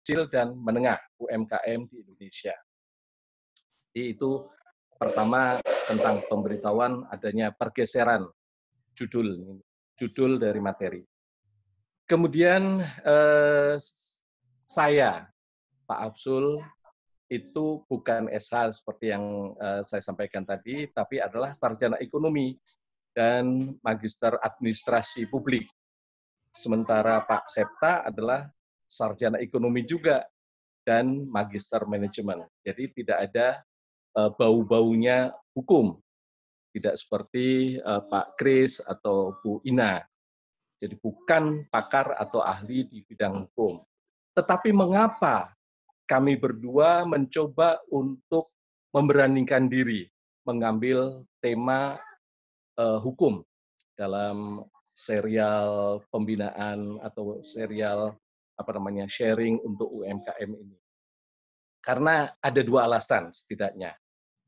kecil dan menengah UMKM di Indonesia. Jadi itu pertama tentang pemberitahuan adanya pergeseran judul judul dari materi. Kemudian saya, Pak Absul, itu bukan SH seperti yang saya sampaikan tadi, tapi adalah sarjana ekonomi dan magister administrasi publik. Sementara Pak Septa adalah sarjana ekonomi juga dan magister manajemen. Jadi tidak ada bau-baunya hukum, tidak seperti Pak Kris atau Bu Ina. Jadi bukan pakar atau ahli di bidang hukum. Tetapi mengapa kami berdua mencoba untuk memberanikan diri mengambil tema hukum dalam serial pembinaan atau serial sharing untuk UMKM ini? Karena ada dua alasan setidaknya.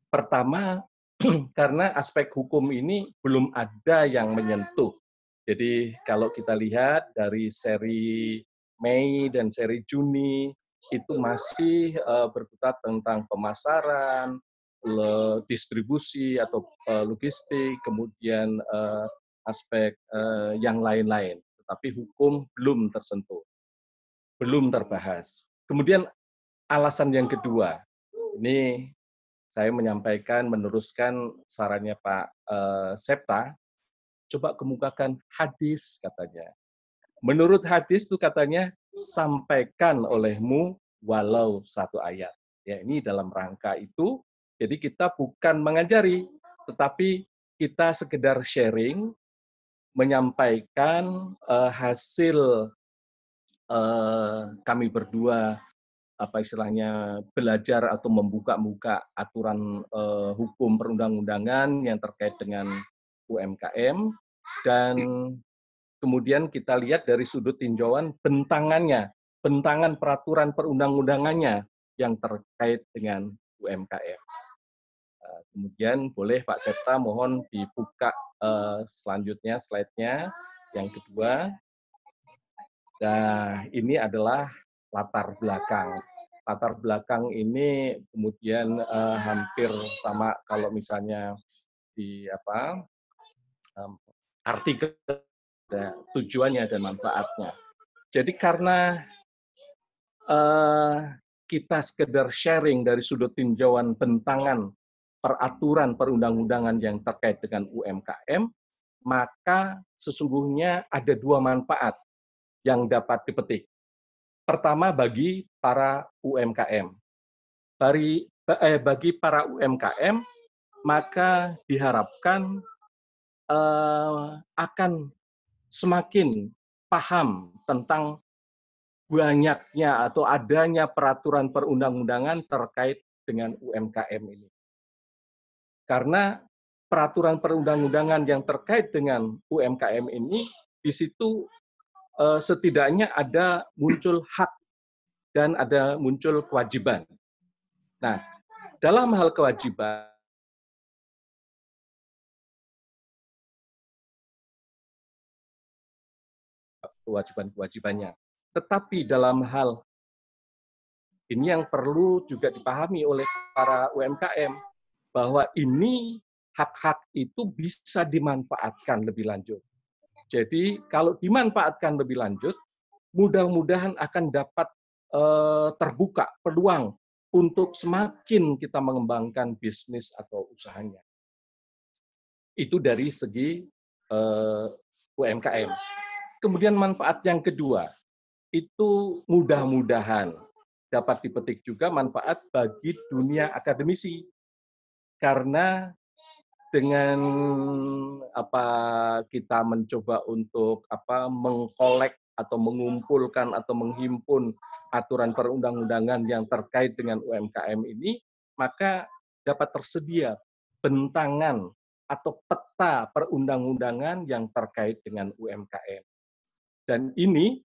Pertama, karena aspek hukum ini belum ada yang menyentuh. Jadi kalau kita lihat dari seri Mei dan seri Juni, itu masih berputar tentang pemasaran, distribusi atau logistik, kemudian aspek yang lain-lain. Tetapi hukum belum tersentuh, belum terbahas. Kemudian alasan yang kedua, ini saya menyampaikan, meneruskan sarannya Pak Septa, coba kemukakan hadis katanya. Menurut hadis itu katanya, sampaikan olehmu walau satu ayat. Ya, ini dalam rangka itu, jadi kita bukan mengajari, tetapi kita sekedar sharing, menyampaikan hasil kami berdua apa istilahnya belajar atau membuka-buka aturan hukum perundang-undangan yang terkait dengan UMKM, dan kemudian kita lihat dari sudut tinjauan bentangan peraturan perundang-undangannya yang terkait dengan UMKM. Kemudian boleh Pak Septa mohon dibuka selanjutnya slide-nya yang kedua. Nah, ini adalah latar belakang. Latar belakang ini kemudian hampir sama kalau misalnya di artikel tujuannya dan manfaatnya. Jadi karena kita sekedar sharing dari sudut tinjauan bentangan peraturan perundang-undangan yang terkait dengan UMKM, maka sesungguhnya ada dua manfaat yang dapat dipetik. Pertama bagi para UMKM. Bagi para UMKM, maka diharapkan akan semakin paham tentang banyaknya atau adanya peraturan perundang-undangan terkait dengan UMKM ini. Karena peraturan perundang-undangan yang terkait dengan UMKM ini, di situ setidaknya ada muncul hak dan ada muncul kewajiban. Nah, dalam hal kewajiban-kewajibannya. Tetapi dalam hal ini yang perlu juga dipahami oleh para UMKM, bahwa ini hak-hak itu bisa dimanfaatkan lebih lanjut. Jadi kalau dimanfaatkan lebih lanjut, mudah-mudahan akan dapat terbuka peluang untuk semakin kita mengembangkan bisnis atau usahanya. Itu dari segi UMKM. Kemudian manfaat yang kedua, itu mudah-mudahan dapat dipetik juga manfaat bagi dunia akademisi. Karena dengan kita mencoba untuk mengkolek atau mengumpulkan atau menghimpun aturan perundang-undangan yang terkait dengan UMKM ini, maka dapat tersedia bentangan atau peta perundang-undangan yang terkait dengan UMKM. Dan ini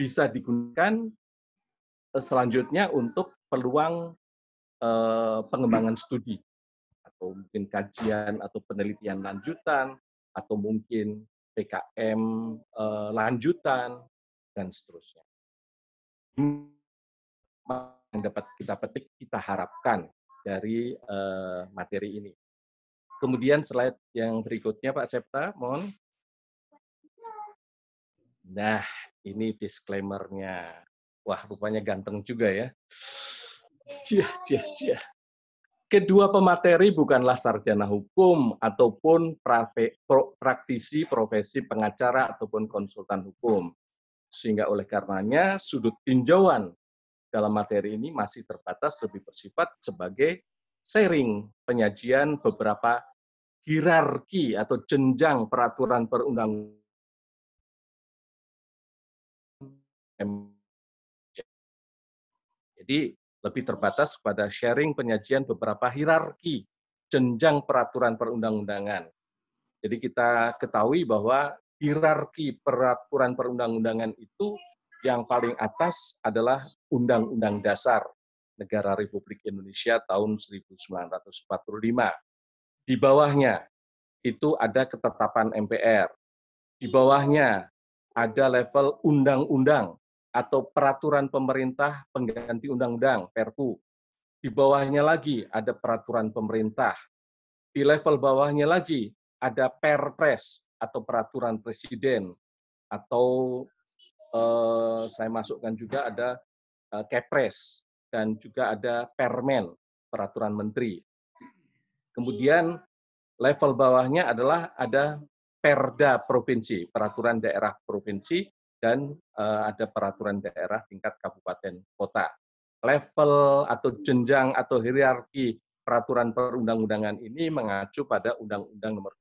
bisa digunakan selanjutnya untuk peluang pengembangan studi, atau mungkin kajian atau penelitian lanjutan, atau mungkin PKM lanjutan, dan seterusnya. yang dapat kita petik, kita harapkan dari materi ini. Kemudian slide yang berikutnya Pak Septa, mohon. Nah, ini disclaimer-nya. Wah, rupanya ganteng juga ya. Cia, cia, cia. Kedua pemateri bukanlah sarjana hukum ataupun praktisi profesi pengacara ataupun konsultan hukum. Sehingga oleh karenanya sudut tinjauan dalam materi ini masih terbatas lebih bersifat sebagai sharing penyajian beberapa hierarki atau jenjang peraturan perundang-undangan. Jadi lebih terbatas pada sharing penyajian beberapa hierarki jenjang peraturan perundang-undangan. Jadi kita ketahui bahwa hierarki peraturan perundang-undangan itu yang paling atas adalah Undang-Undang Dasar Negara Republik Indonesia tahun 1945. Di bawahnya itu ada ketetapan MPR. Di bawahnya ada level undang-undang atau peraturan pemerintah pengganti undang-undang, Perpu. Di bawahnya lagi ada peraturan pemerintah. Di level bawahnya lagi ada Perpres atau peraturan presiden, atau saya masukkan juga ada Kepres, dan juga ada Permen, peraturan menteri. Kemudian level bawahnya adalah ada Perda provinsi, peraturan daerah provinsi, dan ada peraturan daerah tingkat kabupaten kota. Level atau jenjang atau hierarki peraturan perundang-undangan ini mengacu pada Undang-Undang Nomor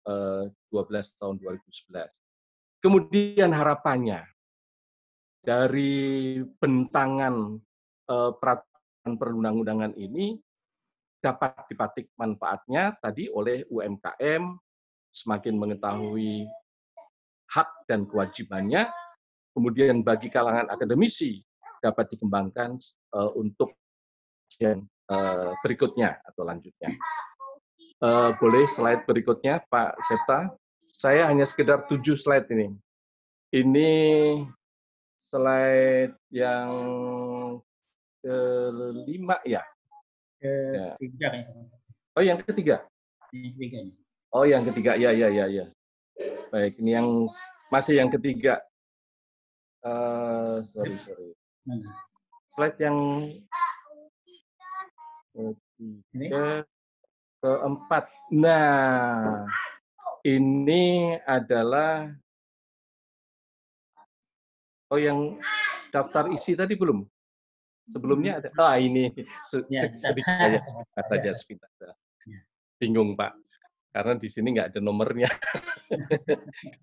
12 tahun 2011. Kemudian harapannya dari bentangan peraturan perundang-undangan ini dapat dipatik manfaatnya tadi oleh UMKM, semakin mengetahui hak dan kewajibannya, kemudian bagi kalangan akademisi dapat dikembangkan untuk yang berikutnya atau lanjutnya. Boleh slide berikutnya, Pak Septa? Saya hanya sekedar 7 slide ini. Ini slide yang kelima ya? Ketiga ya. Oh, yang ketiga? Yang ketiga. Oh, yang ketiga, ya. Baik, ini yang masih yang ketiga. Sorry. Slide yang ketiga, keempat. Nah, ini adalah yang daftar isi tadi belum? Sebelumnya ada. Ini sedikit aja saja sebentar. Bingung Pak, karena di sini nggak ada nomornya.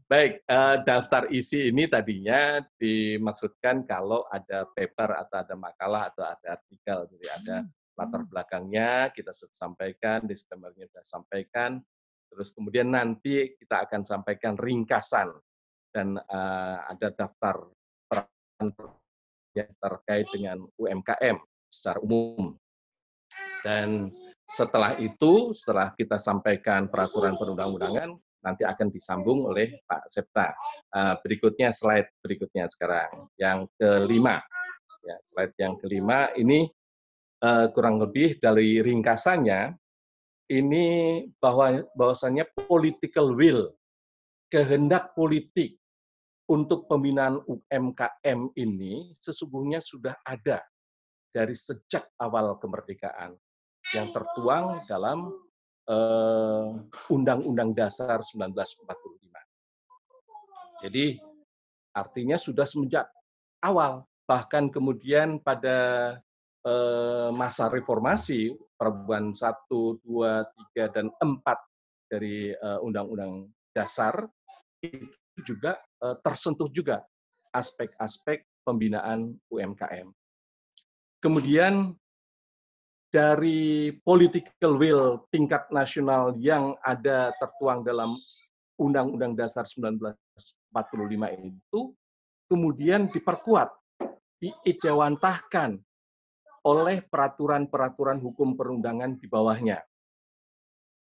Baik, daftar isi ini tadinya dimaksudkan kalau ada paper atau ada makalah atau ada artikel, jadi ada latar belakangnya kita sudah sampaikan, disclaimer-nya sudah sampaikan, terus kemudian nanti kita akan sampaikan ringkasan dan ada daftar peran yang terkait dengan UMKM secara umum. Dan setelah itu, setelah kita sampaikan peraturan perundang-undangan, nanti akan disambung oleh Pak Septa. Berikutnya, slide berikutnya sekarang, yang kelima. Ya, slide yang kelima ini kurang lebih dari ringkasannya, ini bahwasannya political will, kehendak politik untuk pembinaan UMKM ini sesungguhnya sudah ada dari sejak awal kemerdekaan, yang tertuang dalam Undang-Undang Dasar 1945. Jadi artinya sudah semenjak awal, bahkan kemudian pada masa reformasi, perubahan 1, 2, 3, dan 4 dari Undang-Undang Dasar, itu juga tersentuh juga aspek-aspek pembinaan UMKM. Kemudian dari political will tingkat nasional yang ada tertuang dalam Undang-Undang Dasar 1945 itu kemudian diperkuat, diijawantahkan oleh peraturan-peraturan hukum perundangan di bawahnya.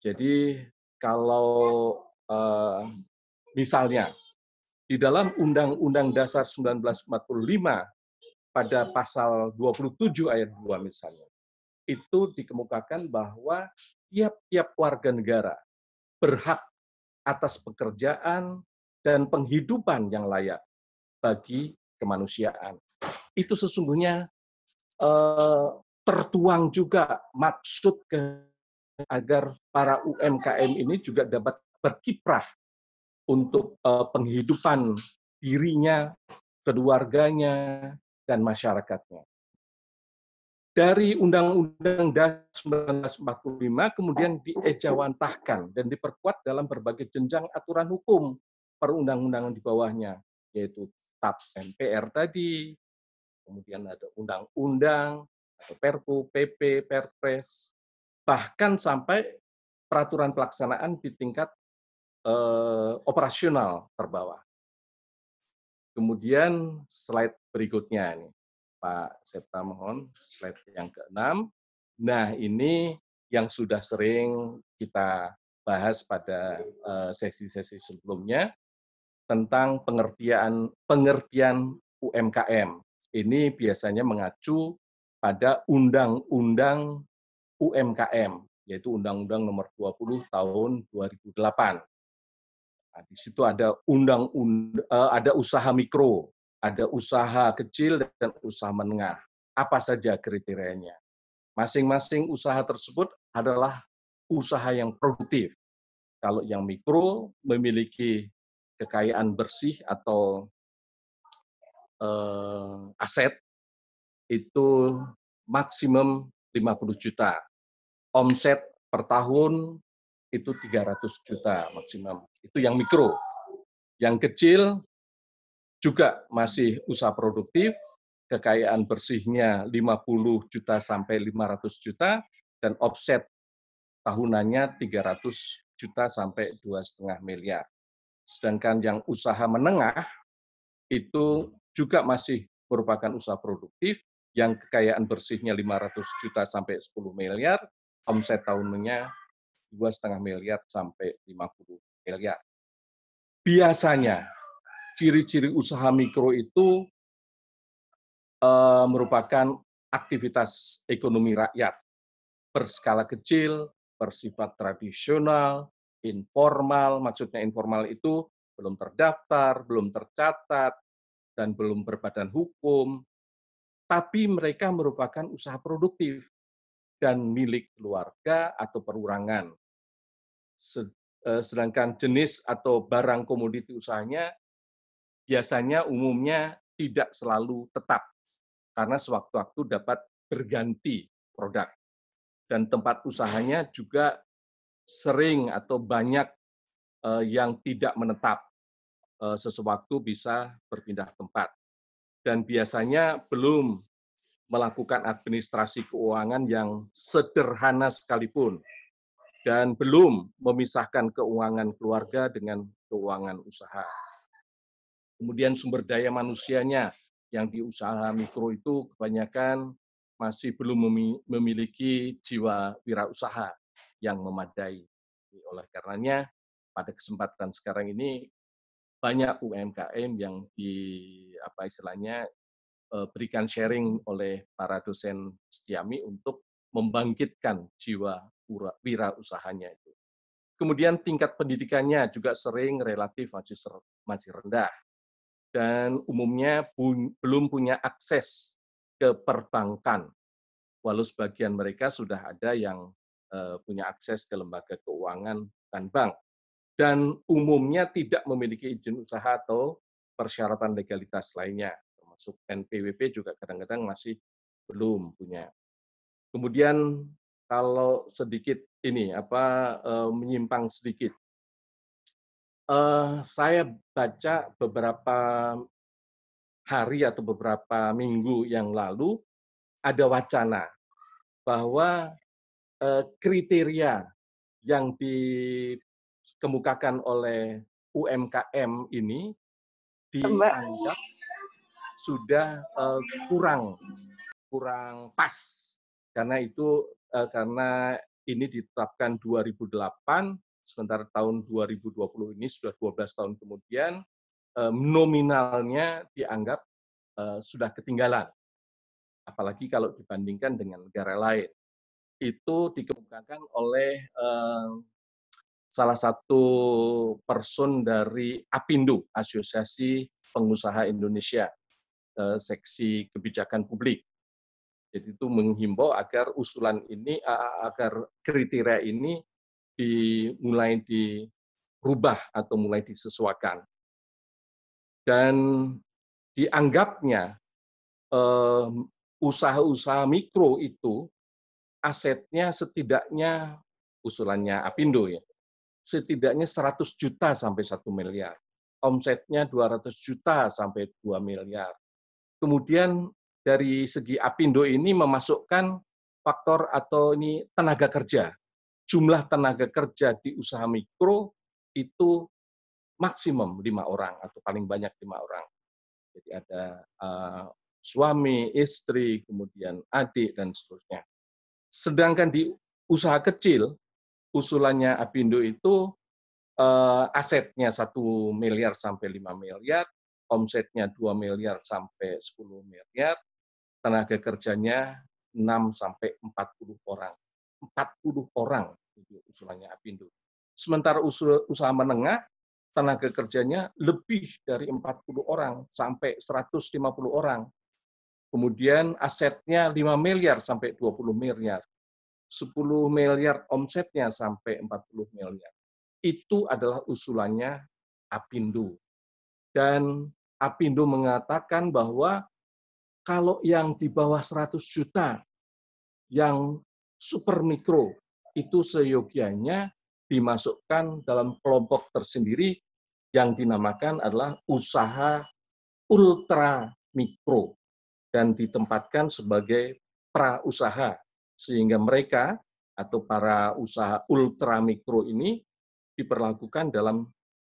Jadi kalau misalnya di dalam Undang-Undang Dasar 1945 pada pasal 27 ayat 2 misalnya, itu dikemukakan bahwa tiap-tiap warga negara berhak atas pekerjaan dan penghidupan yang layak bagi kemanusiaan. Itu sesungguhnya tertuang juga maksud agar para UMKM ini juga dapat berkiprah untuk penghidupan dirinya, keluarganya, dan masyarakatnya. Dari Undang-Undang Dasar 1945 kemudian diejawantahkan dan diperkuat dalam berbagai jenjang aturan hukum perundang-undangan di bawahnya, yaitu TAP MPR tadi, kemudian ada undang-undang, atau Perpu, PP, Perpres, bahkan sampai peraturan pelaksanaan di tingkat operasional terbawah. Kemudian slide berikutnya nih, Pak Septa mohon, slide yang ke-6. Nah, ini yang sudah sering kita bahas pada sesi-sesi sebelumnya tentang pengertian UMKM. Ini biasanya mengacu pada Undang-Undang UMKM, yaitu Undang-Undang Nomor 20 Tahun 2008. Nah, di situ ada ada usaha mikro, ada usaha kecil dan usaha menengah. Apa saja kriterianya? Masing-masing usaha tersebut adalah usaha yang produktif. Kalau yang mikro memiliki kekayaan bersih atau aset itu maksimum 50 juta. Omset per tahun itu 300 juta maksimum. Itu yang mikro. Yang kecil juga masih usaha produktif, kekayaan bersihnya 50 juta sampai 500 juta, dan offset tahunannya 300 juta sampai 2,5 miliar. Sedangkan yang usaha menengah itu juga masih merupakan usaha produktif, yang kekayaan bersihnya 500 juta sampai 10 miliar, omset tahunnya 2,5 miliar sampai 50 miliar. Biasanya, ciri-ciri usaha mikro itu merupakan aktivitas ekonomi rakyat, berskala kecil, bersifat tradisional, informal, maksudnya informal itu belum terdaftar, belum tercatat, dan belum berbadan hukum, tapi mereka merupakan usaha produktif dan milik keluarga atau perorangan. Sedangkan jenis atau barang komoditi usahanya biasanya umumnya tidak selalu tetap, karena sewaktu-waktu dapat berganti produk. Dan tempat usahanya juga sering atau banyak yang tidak menetap, sesuatu bisa berpindah tempat. Dan biasanya belum melakukan administrasi keuangan yang sederhana sekalipun, dan belum memisahkan keuangan keluarga dengan keuangan usaha. Kemudian sumber daya manusianya yang di usaha mikro itu kebanyakan masih belum memiliki jiwa wirausaha yang memadai. Oleh karenanya, pada kesempatan sekarang ini banyak UMKM yang berikan sharing oleh para dosen Setiami untuk membangkitkan jiwa wirausahanya itu. Kemudian tingkat pendidikannya juga sering relatif masih rendah, dan umumnya belum punya akses ke perbankan, walau sebagian mereka sudah ada yang punya akses ke lembaga keuangan dan bank, dan umumnya tidak memiliki izin usaha atau persyaratan legalitas lainnya, termasuk NPWP juga kadang-kadang masih belum punya. Kemudian kalau sedikit menyimpang sedikit, saya baca beberapa hari atau beberapa minggu yang lalu ada wacana bahwa kriteria yang dikemukakan oleh UMKM ini dianggap sudah kurang pas, karena ini ditetapkan 2008, sementara tahun 2020 ini sudah 12 tahun kemudian, nominalnya dianggap sudah ketinggalan apalagi kalau dibandingkan dengan negara lain. Itu dikemukakan oleh salah satu person dari APindo, Asosiasi Pengusaha Indonesia, seksi kebijakan publik. Jadi itu menghimbau agar usulan ini, agar kriteria ini mulai dirubah atau mulai disesuaikan. Dan dianggapnya usaha-usaha mikro itu asetnya setidaknya, usulannya APindo ya, setidaknya 100 juta sampai 1 miliar. Omsetnya 200 juta sampai 2 miliar. Kemudian dari segi APindo ini memasukkan faktor atau ini tenaga kerja. Jumlah tenaga kerja di usaha mikro itu maksimum 5 orang atau paling banyak 5 orang. Jadi ada suami, istri, kemudian adik, dan seterusnya. Sedangkan di usaha kecil, usulannya APindo itu asetnya 1 miliar sampai 5 miliar, omsetnya 2 miliar sampai 10 miliar, tenaga kerjanya 6 sampai 40 orang. 40 orang itu usulannya APindo. Sementara usaha menengah, tenaga kerjanya lebih dari 40 orang sampai 150 orang. Kemudian asetnya 5 miliar sampai 20 miliar. 10 miliar omsetnya sampai 40 miliar. Itu adalah usulannya APindo. Dan APindo mengatakan bahwa kalau yang di bawah 100 juta, yang super mikro, itu seyogianya dimasukkan dalam kelompok tersendiri yang dinamakan adalah usaha ultra mikro dan ditempatkan sebagai pra-usaha, sehingga mereka atau para usaha ultra mikro ini diperlakukan dalam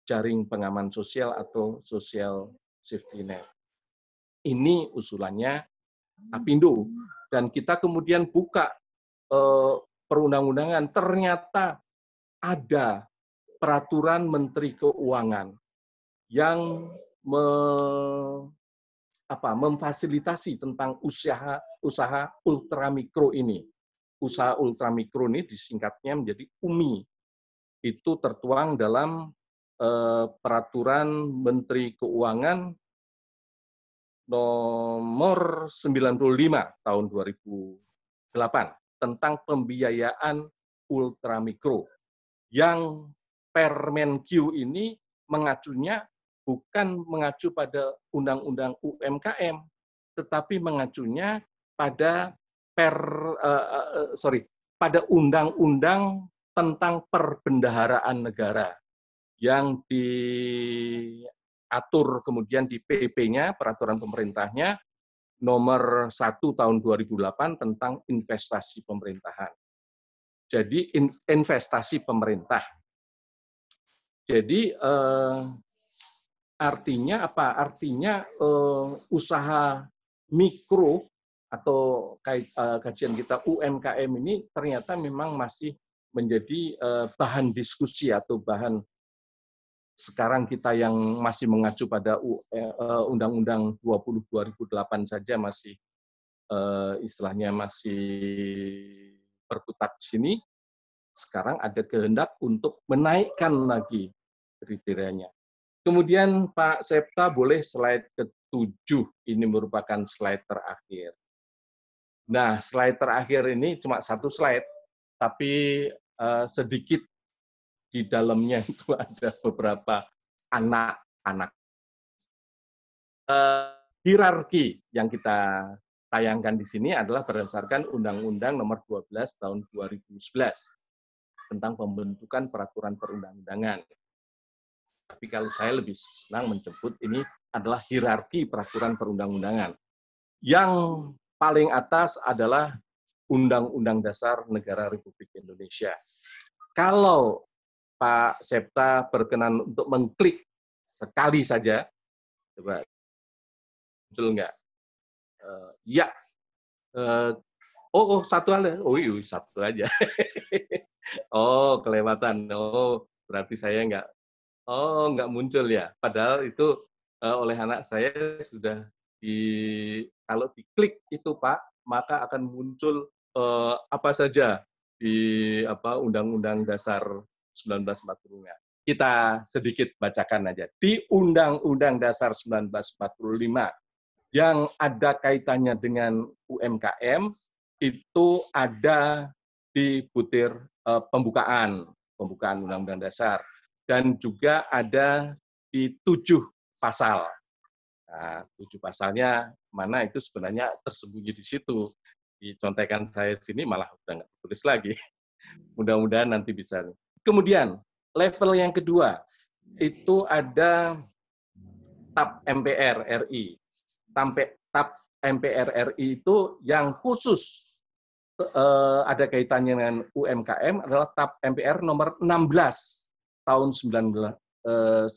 jaring pengaman sosial atau social safety net. Ini usulannya APindo. Dan kita kemudian buka perundang-undangan, ternyata ada peraturan Menteri Keuangan yang memfasilitasi tentang usaha ultramikro ini. Usaha ultramikro ini disingkatnya menjadi UMI. Itu tertuang dalam peraturan Menteri Keuangan nomor 95 tahun 2008 tentang pembiayaan ultramikro, yang Permenkyu ini mengacunya bukan mengacu pada Undang-Undang UMKM, tetapi mengacunya pada pada Undang-Undang tentang Perbendaharaan Negara yang diatur kemudian di PP-nya, peraturan pemerintahnya nomor 1 tahun 2008 tentang investasi pemerintahan. Jadi investasi pemerintah. Jadi artinya apa? Artinya usaha mikro atau kajian kita UMKM ini ternyata memang masih menjadi bahan diskusi atau bahan sekarang kita yang masih mengacu pada Undang-Undang 20 2008 saja masih istilahnya masih berkutat di sini. Sekarang ada kehendak untuk menaikkan lagi kriterianya. Kemudian Pak Septa boleh slide ke-7, ini merupakan slide terakhir. Nah, slide terakhir ini cuma satu slide, tapi sedikit di dalamnya itu ada beberapa anak-anak. Hierarki yang kita tayangkan di sini adalah berdasarkan Undang-Undang Nomor 12 Tahun 2011 tentang pembentukan peraturan perundang-undangan. Tapi kalau saya lebih senang menyebut ini adalah hierarki peraturan perundang-undangan. Yang paling atas adalah Undang-Undang Dasar Negara Republik Indonesia. Kalau Pak Septa berkenan untuk mengklik sekali saja, coba muncul enggak? Ya. Satu aja. Satu aja. Oh, kelewatan. Oh, berarti saya enggak muncul ya. Padahal itu oleh anak saya sudah kalau diklik itu Pak, maka akan muncul apa saja di Undang-Undang Dasar 1945. Kita sedikit bacakan aja. Di Undang-Undang Dasar 1945 yang ada kaitannya dengan UMKM itu ada di butir pembukaan Undang-Undang Dasar, dan juga ada di 7 pasal. Nah, 7 pasalnya mana itu sebenarnya tersembunyi di situ. Di contekan saya sini malah udah nggak tulis lagi. Mudah-mudahan nanti bisa. Kemudian level yang kedua itu ada TAP MPR RI. TAP MPR RI itu yang khusus ada kaitannya dengan UMKM adalah TAP MPR nomor 16 tahun 1998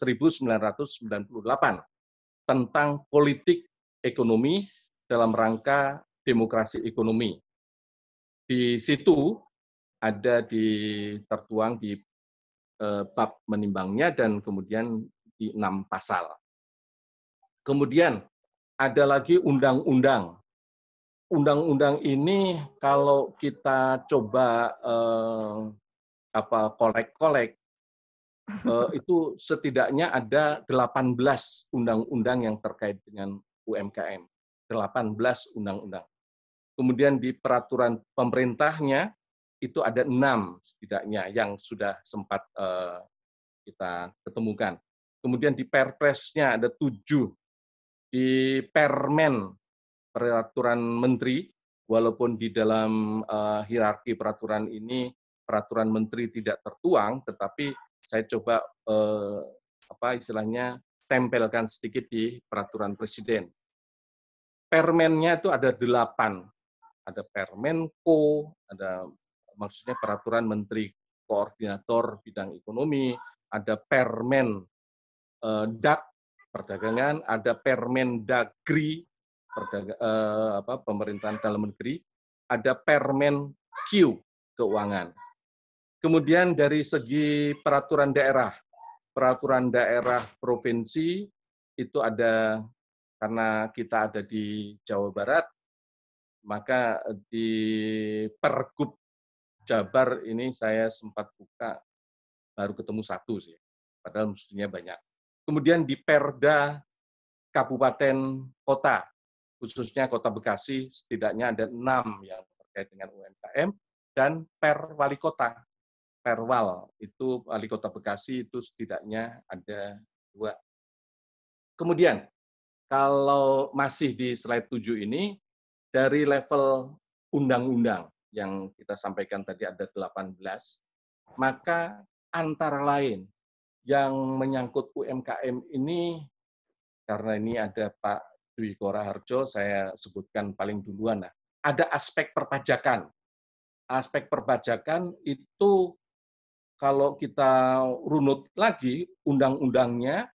tentang politik ekonomi dalam rangka demokrasi ekonomi. Di situ ada tertuang di bab menimbangnya dan kemudian di 6 pasal. Kemudian ada lagi undang-undang. Undang-undang ini kalau kita coba kolek-kolek, itu setidaknya ada 18 undang-undang yang terkait dengan UMKM. 18 undang-undang. Kemudian di peraturan pemerintahnya itu ada 6 setidaknya yang sudah sempat kita ketemukan. Kemudian di Perpresnya ada 7. Di Permen, peraturan menteri, walaupun di dalam hierarki peraturan ini peraturan menteri tidak tertuang, tetapi saya coba istilahnya tempelkan sedikit di peraturan presiden. Permennya itu ada 8. Ada Permenko, ada maksudnya peraturan menteri koordinator bidang ekonomi, ada Permen Dak perdagangan, ada Permendagri pemerintahan dalam negeri, ada Permen Q keuangan. Kemudian dari segi peraturan daerah provinsi itu ada, karena kita ada di Jawa Barat, maka di Pergub Jabar ini saya sempat buka, baru ketemu 1 sih, padahal mestinya banyak. Kemudian di Perda Kabupaten Kota, khususnya Kota Bekasi, setidaknya ada 6 yang terkait dengan UMKM, dan Per Wali Kota, Perwal, itu Wali Kota Bekasi itu setidaknya ada 2. Kemudian, kalau masih di slide 7 ini, dari level undang-undang yang kita sampaikan tadi ada 18, maka antara lain yang menyangkut UMKM ini, karena ini ada Pak Dwi Koraharjo, saya sebutkan paling duluan. Ada aspek perpajakan. Aspek perpajakan itu kalau kita runut lagi, undang-undangnya,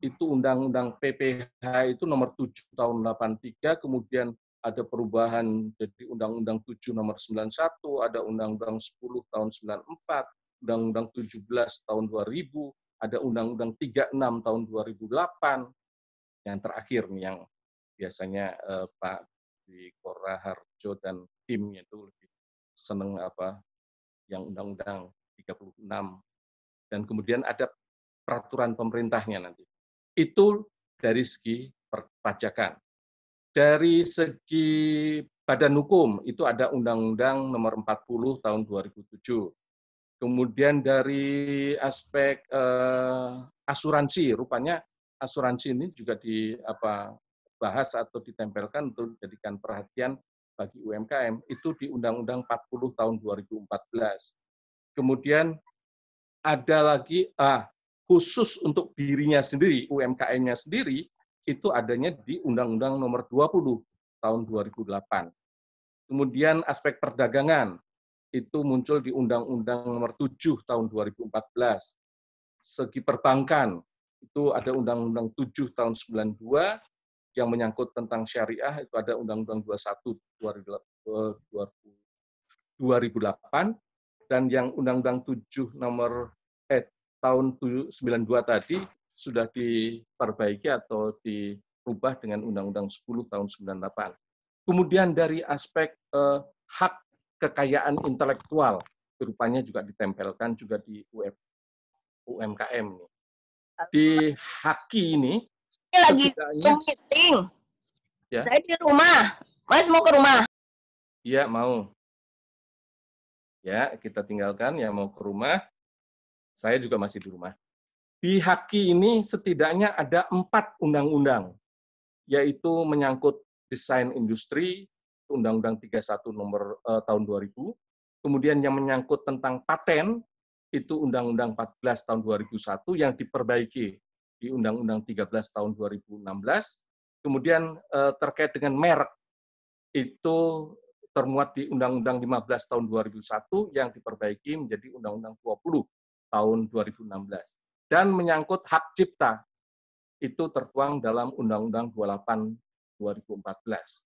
itu Undang-Undang PPH itu nomor 7 tahun 83, kemudian ada perubahan jadi Undang-Undang 7 nomor 91, ada Undang-Undang 10 tahun 94, Undang-Undang 17 tahun 2000, ada Undang-Undang 36 tahun 2008, yang terakhir nih yang biasanya Pak Dwi Koraharjo dan timnya itu lebih seneng yang Undang-Undang 36, dan kemudian ada peraturan pemerintahnya nanti. Itu dari segi perpajakan. Dari segi badan hukum, itu ada Undang-Undang nomor 40 tahun 2007. Kemudian dari aspek asuransi, rupanya asuransi ini juga dibahas atau ditempelkan untuk dijadikan perhatian bagi UMKM, itu di Undang-Undang 40 tahun 2014. Kemudian ada lagi khusus untuk dirinya sendiri, UMKM-nya sendiri, itu adanya di Undang-Undang nomor 20 tahun 2008. Kemudian aspek perdagangan, itu muncul di Undang-Undang nomor 7 tahun 2014. Segi perbankan, itu ada Undang-Undang 7 tahun 92, yang menyangkut tentang syariah, itu ada Undang-Undang 21 2008, dan yang Undang-Undang 7 nomor tahun 92 tadi sudah diperbaiki atau diubah dengan Undang-Undang 10 tahun 98. Kemudian dari aspek hak kekayaan intelektual, rupanya juga ditempelkan juga di UMKM. Di HAKI ini lagi setidaknya meeting. ya. Saya di rumah. Mas mau ke rumah? Iya, mau. Ya, kita tinggalkan yang mau ke rumah. Saya juga masih di rumah. Di HAKI ini setidaknya ada 4 undang-undang, yaitu menyangkut desain industri, Undang-Undang 31 tahun 2000, kemudian yang menyangkut tentang paten, itu Undang-Undang 14 tahun 2001 yang diperbaiki di Undang-Undang 13 tahun 2016, kemudian terkait dengan merek, itu termuat di Undang-Undang 15 tahun 2001 yang diperbaiki menjadi Undang-Undang 20 tahun 2016. Dan menyangkut hak cipta, itu tertuang dalam Undang-Undang 28 2014.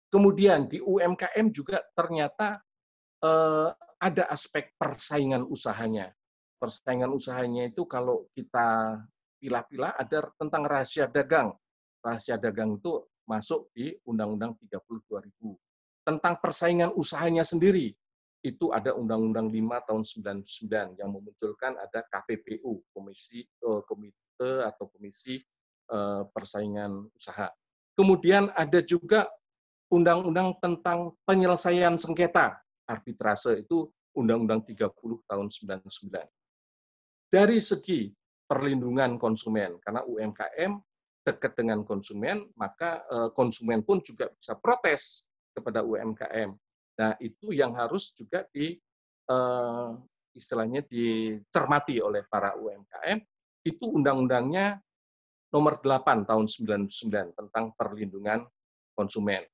Kemudian di UMKM juga ternyata ada aspek persaingan usahanya. Persaingan usahanya itu kalau kita pilah-pilah ada tentang rahasia dagang. Rahasia dagang itu masuk di Undang-Undang 30 2000. Tentang persaingan usahanya sendiri, itu ada Undang-Undang 5 tahun 99 yang memunculkan ada KPPU, Komite atau Komisi Persaingan Usaha. Kemudian ada juga Undang-Undang tentang penyelesaian sengketa, arbitrase, itu Undang-Undang 30 tahun 99. Dari segi perlindungan konsumen, karena UMKM dekat dengan konsumen, maka konsumen pun juga bisa protes kepada UMKM. Nah, itu yang harus juga istilahnya dicermati oleh para UMKM. Itu undang-undangnya nomor 8 tahun 99 tentang perlindungan konsumen.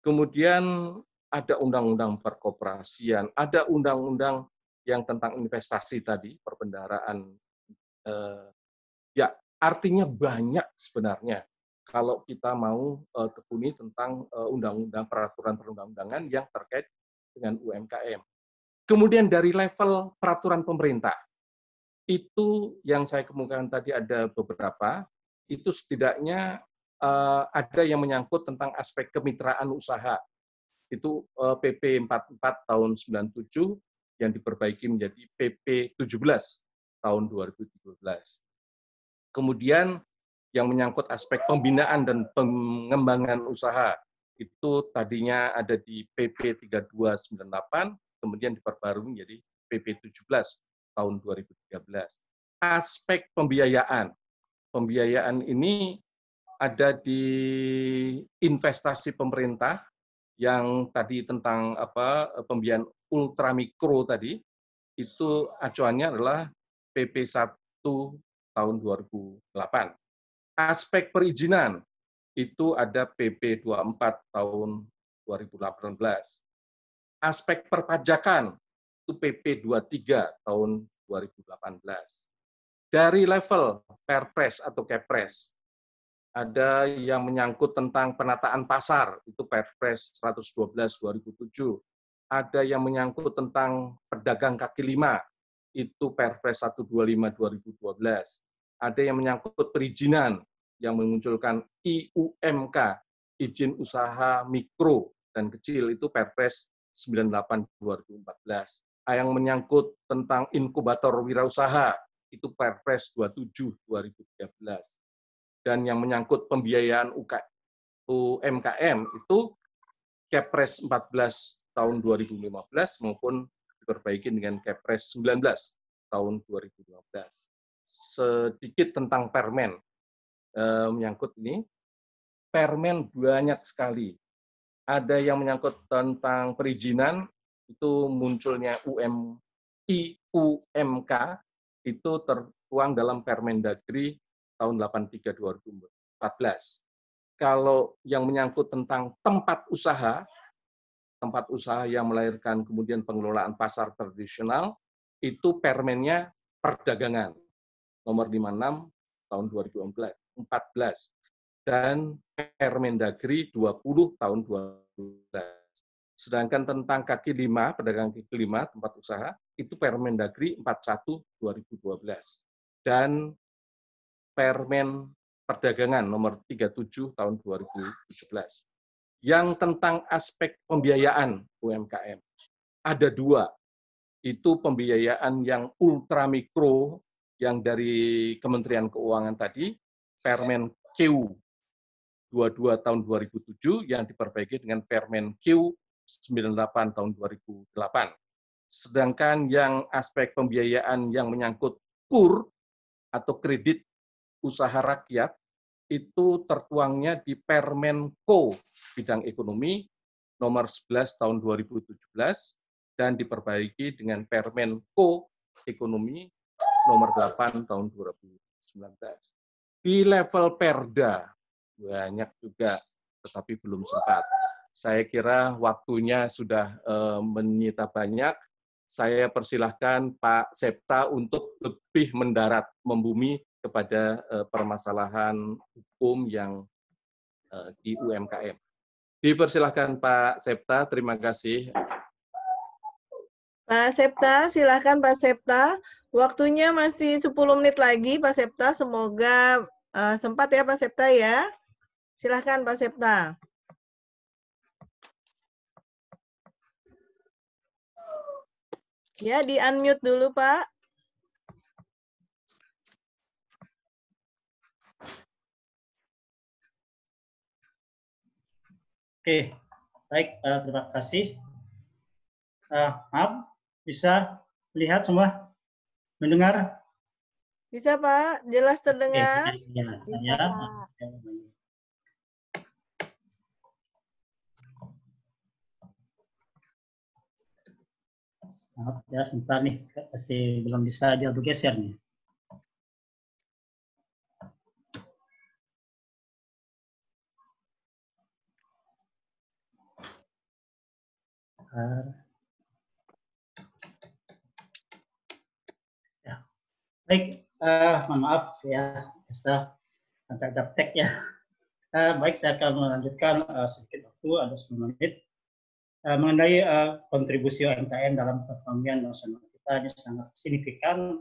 Kemudian ada undang-undang perkoperasian, ada undang-undang yang tentang investasi tadi, perbendaharaan. Ya, artinya banyak sebenarnya kalau kita mau tekuni tentang undang-undang peraturan perundang-undangan yang terkait dengan UMKM. Kemudian dari level peraturan pemerintah, itu yang saya kemukakan tadi ada beberapa, itu setidaknya ada yang menyangkut tentang aspek kemitraan usaha. Itu PP 44 tahun 97 yang diperbaiki menjadi PP 17 tahun 2013. Kemudian yang menyangkut aspek pembinaan dan pengembangan usaha, itu tadinya ada di PP 3298, kemudian diperbarui menjadi PP 17 tahun 2013. Aspek pembiayaan ini ada di investasi pemerintah yang tadi tentang pembiayaan ultramikro tadi, itu acuannya adalah PP 1 tahun 2008. Aspek perizinan itu ada PP 24 tahun 2018. Aspek perpajakan itu PP 23 tahun 2018. Dari level Perpres atau Kepres, ada yang menyangkut tentang penataan pasar, itu Perpres 112 2007. Ada yang menyangkut tentang pedagang kaki lima, itu Perpres 125 2012. Ada yang menyangkut perizinan yang memunculkan IUMK, izin usaha mikro dan kecil, itu Perpres 98 2014. Yang menyangkut tentang inkubator wirausaha, itu Perpres 27 2013. Dan yang menyangkut pembiayaan UMKM itu Kepres 14 tahun 2015 maupun diperbaiki dengan Kepres 19 tahun 2015. Sedikit tentang permen menyangkut ini. Permen banyak sekali. Ada yang menyangkut tentang perizinan, itu munculnya IUMK, itu tertuang dalam Permendagri tahun 83 2014. Kalau yang menyangkut tentang tempat usaha yang melahirkan kemudian pengelolaan pasar tradisional, itu permennya perdagangan, nomor 56 tahun 2014, dan Permendagri 20 tahun 2012. Sedangkan tentang kaki lima, pedagang kaki lima, tempat usaha, itu Permendagri 41 2012. Dan Permen Perdagangan nomor 37 tahun 2017. Yang tentang aspek pembiayaan UMKM. Ada dua, itu pembiayaan yang ultramikro yang dari Kementerian Keuangan tadi, Permen Q 22 tahun 2007 yang diperbaiki dengan Permen Q 98 tahun 2008. Sedangkan yang aspek pembiayaan yang menyangkut KUR atau kredit usaha rakyat itu tertuangnya di Permenko bidang ekonomi nomor 11 tahun 2017 dan diperbaiki dengan Permenko ekonomi nomor 8 tahun 2019. Di level Perda banyak juga tetapi belum sempat. Saya kira waktunya sudah menyita banyak. Saya persilahkan Pak Septa untuk lebih mendarat, membumi kepada permasalahan hukum yang di UMKM. Dipersilahkan Pak Septa, terima kasih. Pak Septa, silakan Pak Septa. Waktunya masih 10 menit lagi Pak Septa, semoga sempat ya Pak Septa ya. Silakan Pak Septa. Ya, di-unmute dulu Pak. Oke, baik, terima kasih. Maaf, bisa melihat semua? Mendengar? Bisa Pak, jelas terdengar. Oke, Bisa, ya. Pak. Maaf ya, sebentar nih, masih belum bisa dia bergeser nih. Ya. Baik, mohon maaf ya, bisa agak gaptek ya. Baik, saya akan melanjutkan sedikit waktu, ada 10 menit. Mengenai kontribusi UMKM dalam perekonomian nasional kita ini sangat signifikan,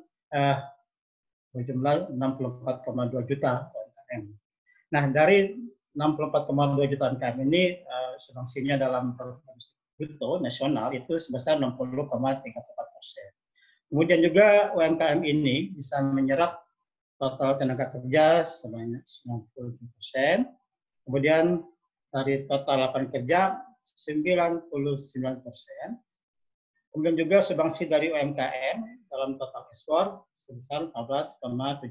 berjumlah 64,2 juta UMKM. Nah, dari 64,2 juta UMKM ini substansinya dalam bruto nasional itu sebesar 60,34%. Kemudian juga UMKM ini bisa menyerap total tenaga kerja sebanyak 97%. Kemudian dari total lapangan kerja 99%. Kemudian juga sumbangsi dari UMKM dalam total ekspor sebesar 14,17%.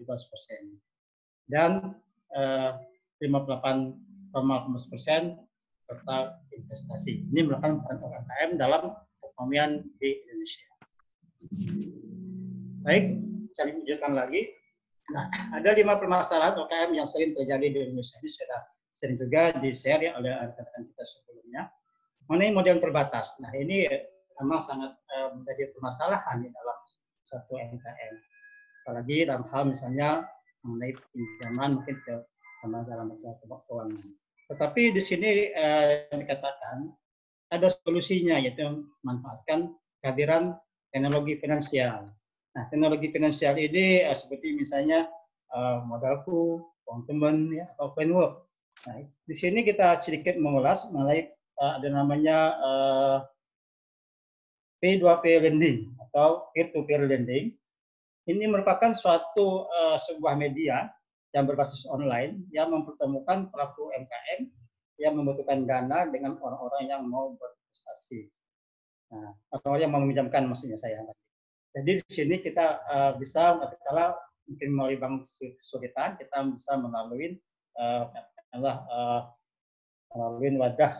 Dan 58,15% total investasi. Ini merupakan peran UMKM dalam perekonomian di Indonesia. Baik, saya lanjutkan lagi. Nah, ada 5 permasalahan UMKM yang sering terjadi di Indonesia. Ini sudah sering juga di-share oleh rekan-rekan kita sebelumnya. Mengenai model terbatas. Nah, ini memang sangat menjadi permasalahan di dalam satu UMKM. Apalagi dalam hal misalnya mengenai pinjaman mungkin ke lembaga-lembaga keuangan. Tetapi di sini dikatakan ada solusinya, yaitu memanfaatkan kehadiran teknologi finansial. Nah, teknologi finansial ini seperti misalnya modalku, uang teman, ya, atau framework. Nah, di sini kita sedikit mengulas mengenai ada namanya P2P lending atau peer-to-peer lending. Ini merupakan suatu sebuah media yang berbasis online yang mempertemukan pelaku UMKM yang membutuhkan dana dengan orang-orang yang mau berinvestasi. Nah, orang yang mau meminjamkan maksudnya saya. Jadi di sini kita bisa kalau mungkin melalui bank kesulitan kita bisa melalui wadah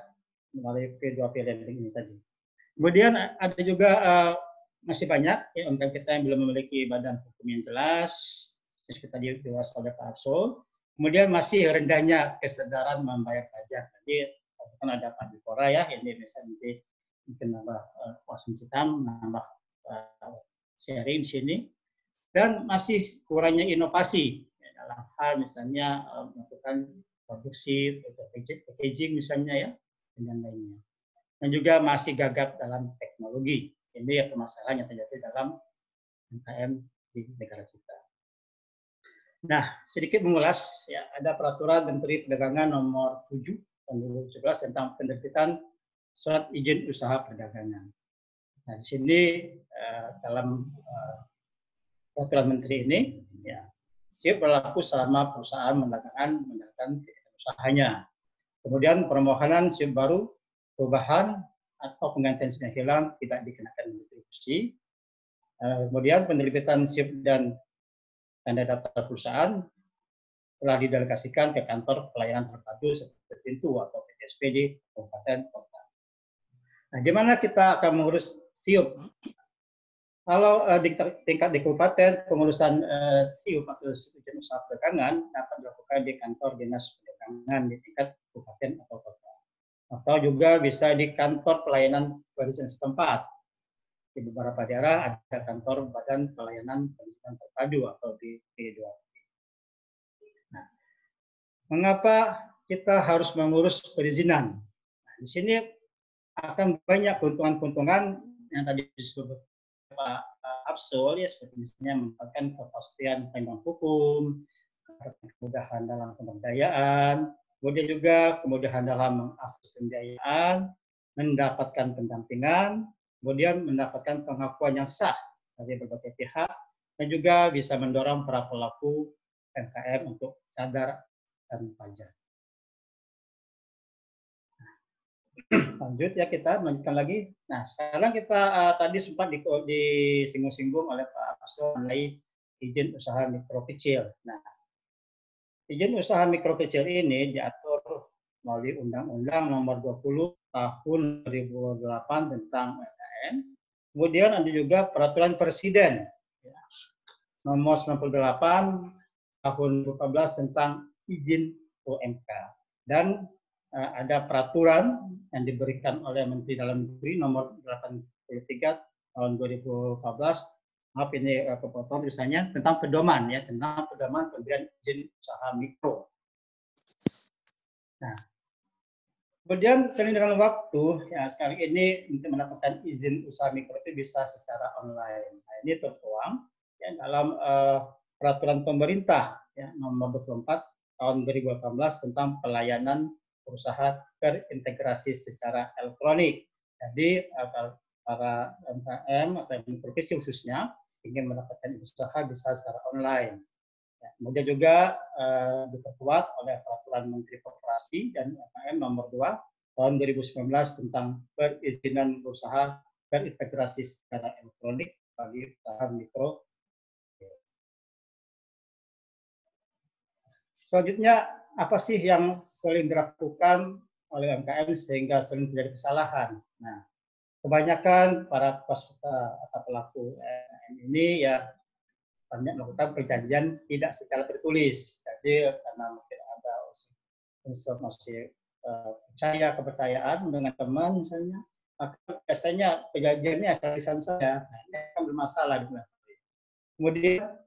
melalui P2P lending ini tadi. Kemudian ada juga masih banyak ya UMKM kita yang belum memiliki badan hukum yang jelas, seperti tadi dibahas oleh Pak Arsul. Kemudian masih rendahnya kesadaran membayar pajak. Jadi kan ada Pak Dipora ya, ini bisa nanti mungkin nambah wawasan kita, nambah sharing di sini. Dan masih kurangnya inovasi ya, dalam hal misalnya melakukan produksi, packaging misalnya ya, dan lainnya. Dan juga masih gagap dalam teknologi. Ini permasalahan yang terjadi dalam UMKM di negara kita. Nah, sedikit mengulas, ya, ada peraturan Menteri Perdagangan nomor 7 tahun 2017 tentang penerbitan surat izin usaha perdagangan. Nah, di sini dalam peraturan Menteri ini, ya, SIUP berlaku selama perusahaan menjalankan kegiatan usahanya. Kemudian permohonan SIUP baru, perubahan atau penggantian SIUP yang hilang tidak dikenakan retribusi. Kemudian penerbitan SIUP dan tanda daftar perusahaan telah didelegasikan ke kantor pelayanan terpadu seperti Pintu atau PTSP di kabupaten kota. Nah, gimana kita akan mengurus SIUP? Kalau di tingkat di kabupaten, pengurusan SIUP atau izin usaha perdagangan dapat dilakukan di kantor dinas perdagangan di tingkat kabupaten atau kota. Atau juga bisa di kantor pelayanan perizinan setempat. Di beberapa daerah ada kantor Badan Pelayanan Perizinan Terpadu atau di P2. Nah, mengapa kita harus mengurus perizinan? Nah, di sini akan banyak keuntungan-keuntungan yang tadi disebut Pak Absul, ya, seperti misalnya mendapatkan kepastian tentang hukum, kemudahan dalam pemberdayaan, kemudian juga kemudahan dalam mengakses pembiayaan, mendapatkan pendampingan, kemudian mendapatkan pengakuan yang sah dari berbagai pihak, dan juga bisa mendorong para pelaku UMKM untuk sadar dan pajak. Lanjut ya, kita lanjutkan lagi. Nah, sekarang kita tadi sempat disinggung-singgung oleh Pak Absul mengenai izin usaha mikro kecil. Nah, izin usaha mikro kecil ini diatur melalui Undang-Undang Nomor 20 Tahun 2008 tentang UMKM. Kemudian ada juga Peraturan Presiden Nomor 98 Tahun 2014 t14 tentang izin UMK. Dan ada peraturan yang diberikan oleh Menteri Dalam Negeri Nomor 83 Tahun 2014. Maaf ini kepotong tulisannya tentang pedoman, ya, tentang pedoman pemberian izin usaha mikro. Nah, kemudian seiring dengan waktu, ya, sekarang ini untuk mendapatkan izin usaha mikro itu bisa secara online. Nah, ini tertuang ya, dalam peraturan pemerintah, ya, Nomor 24 Tahun 2018 tentang pelayanan usaha terintegrasi secara elektronik. Jadi para UMKM atau mikro kecil khususnya ingin mendapatkan usaha bisa secara online. Ya, kemudian juga diperkuat oleh Peraturan Menteri Koperasi dan UMKM Nomor 2 Tahun 2019 tentang perizinan usaha terintegrasi secara elektronik bagi usaha mikro. Selanjutnya, apa sih yang sering dilakukan oleh UMKM sehingga sering terjadi kesalahan? Nah, kebanyakan para peserta atau pelaku UMKM ini ya banyak melakukan perjanjian tidak secara tertulis. Jadi karena mungkin ada unsur masih kepercayaan dengan teman misalnya, maka biasanya perjanjiannya asal lisan saja. Nah, ini akan bermasalah. Kemudian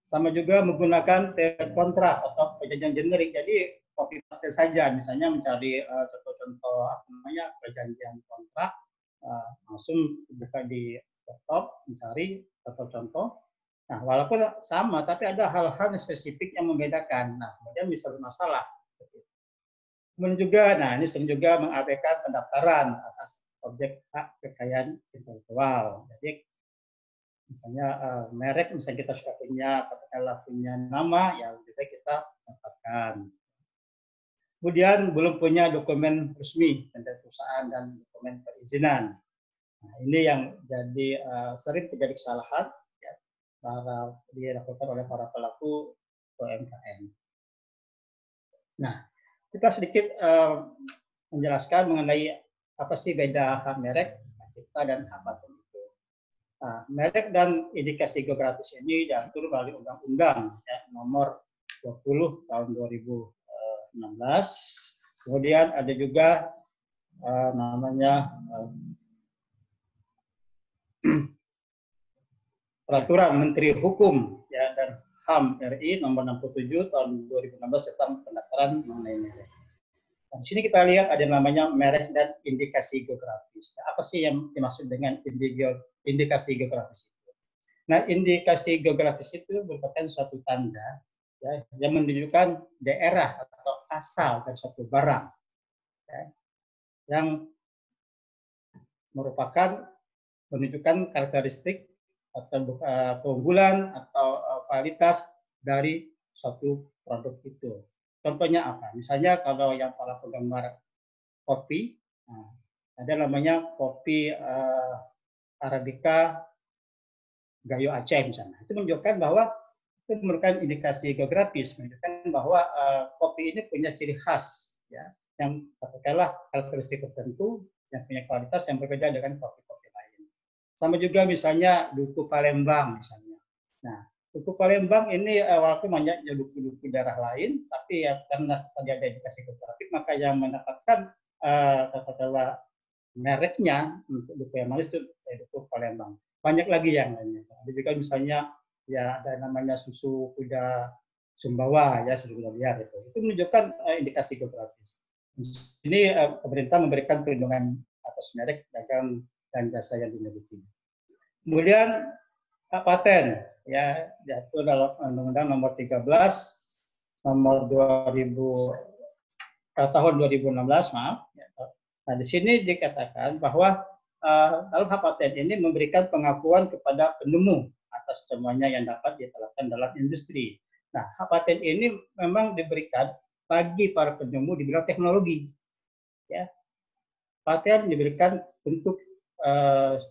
sama juga menggunakan kontrak atau perjanjian generik. Jadi copy paste saja, misalnya mencari contoh-contoh apa namanya perjanjian kontrak, langsung buka di laptop, mencari contoh-contoh. Nah, walaupun sama, tapi ada hal-hal spesifik yang membedakan. Nah, kemudian bisa bermasalah. Kemudian juga, nah ini sering juga mengabaikan pendaftaran atas objek hak kekayaan intelektual. Jadi misalnya merek, misalnya kita sudah punya nama, ya lebih baik kita dapatkan. Kemudian belum punya dokumen resmi tentang perusahaan dan dokumen perizinan. Nah, ini yang jadi sering terjadi kesalahan ya, dilakukan oleh para pelaku UMKM. Nah, kita sedikit menjelaskan mengenai apa sih beda hak merek, hak cipta, dan hak paten. Nah, merek dan indikasi geografis ini diatur melalui Undang-Undang ya, Nomor 20 Tahun 2016. Kemudian ada juga namanya Peraturan Menteri Hukum ya, dan HAM RI Nomor 67 Tahun 2016 tentang pendaftaran mengenai merek. Nah, di sini kita lihat ada namanya merek dan indikasi geografis. Nah, apa sih yang dimaksud dengan indikasi geografis itu? Nah, indikasi geografis itu merupakan suatu tanda ya, yang menunjukkan daerah atau asal dari suatu barang, ya, yang merupakan menunjukkan karakteristik atau keunggulan atau kualitas dari suatu produk itu. Contohnya apa? Misalnya kalau yang para penggemar kopi, nah, ada namanya kopi Arabica Gayo Aceh misalnya. Itu menunjukkan bahwa itu merupakan indikasi geografis, menunjukkan bahwa kopi ini punya ciri khas, ya, yang katakanlah karakteristik tertentu yang punya kualitas yang berbeda dengan kopi-kopi lain. Sama juga misalnya duku Palembang misalnya. Nah, duku Palembang ini walaupun banyak duku-duku daerah lain, tapi ya karena tadi ada indikasi geografis, maka yang mendapatkan katakanlah mereknya untuk duku yang manis itu duku Palembang. Banyak lagi yang lainnya. Ada juga misalnya ya ada namanya susu kuda Sumbawa, ya susu kuda liar itu. Itu menunjukkan indikasi geografis. Ini pemerintah memberikan perlindungan atas merek dagang dan jasa yang dimiliki. Kemudian paten, ya diatur dalam Undang-Undang Nomor 13 Nomor 2000 tahun 2016, maaf. Nah, di sini dikatakan bahwa dalam hak paten ini memberikan pengakuan kepada penemu atas temuannya yang dapat diterapkan dalam industri. Nah, hak paten ini memang diberikan bagi para penemu di bidang teknologi. Ya, paten diberikan untuk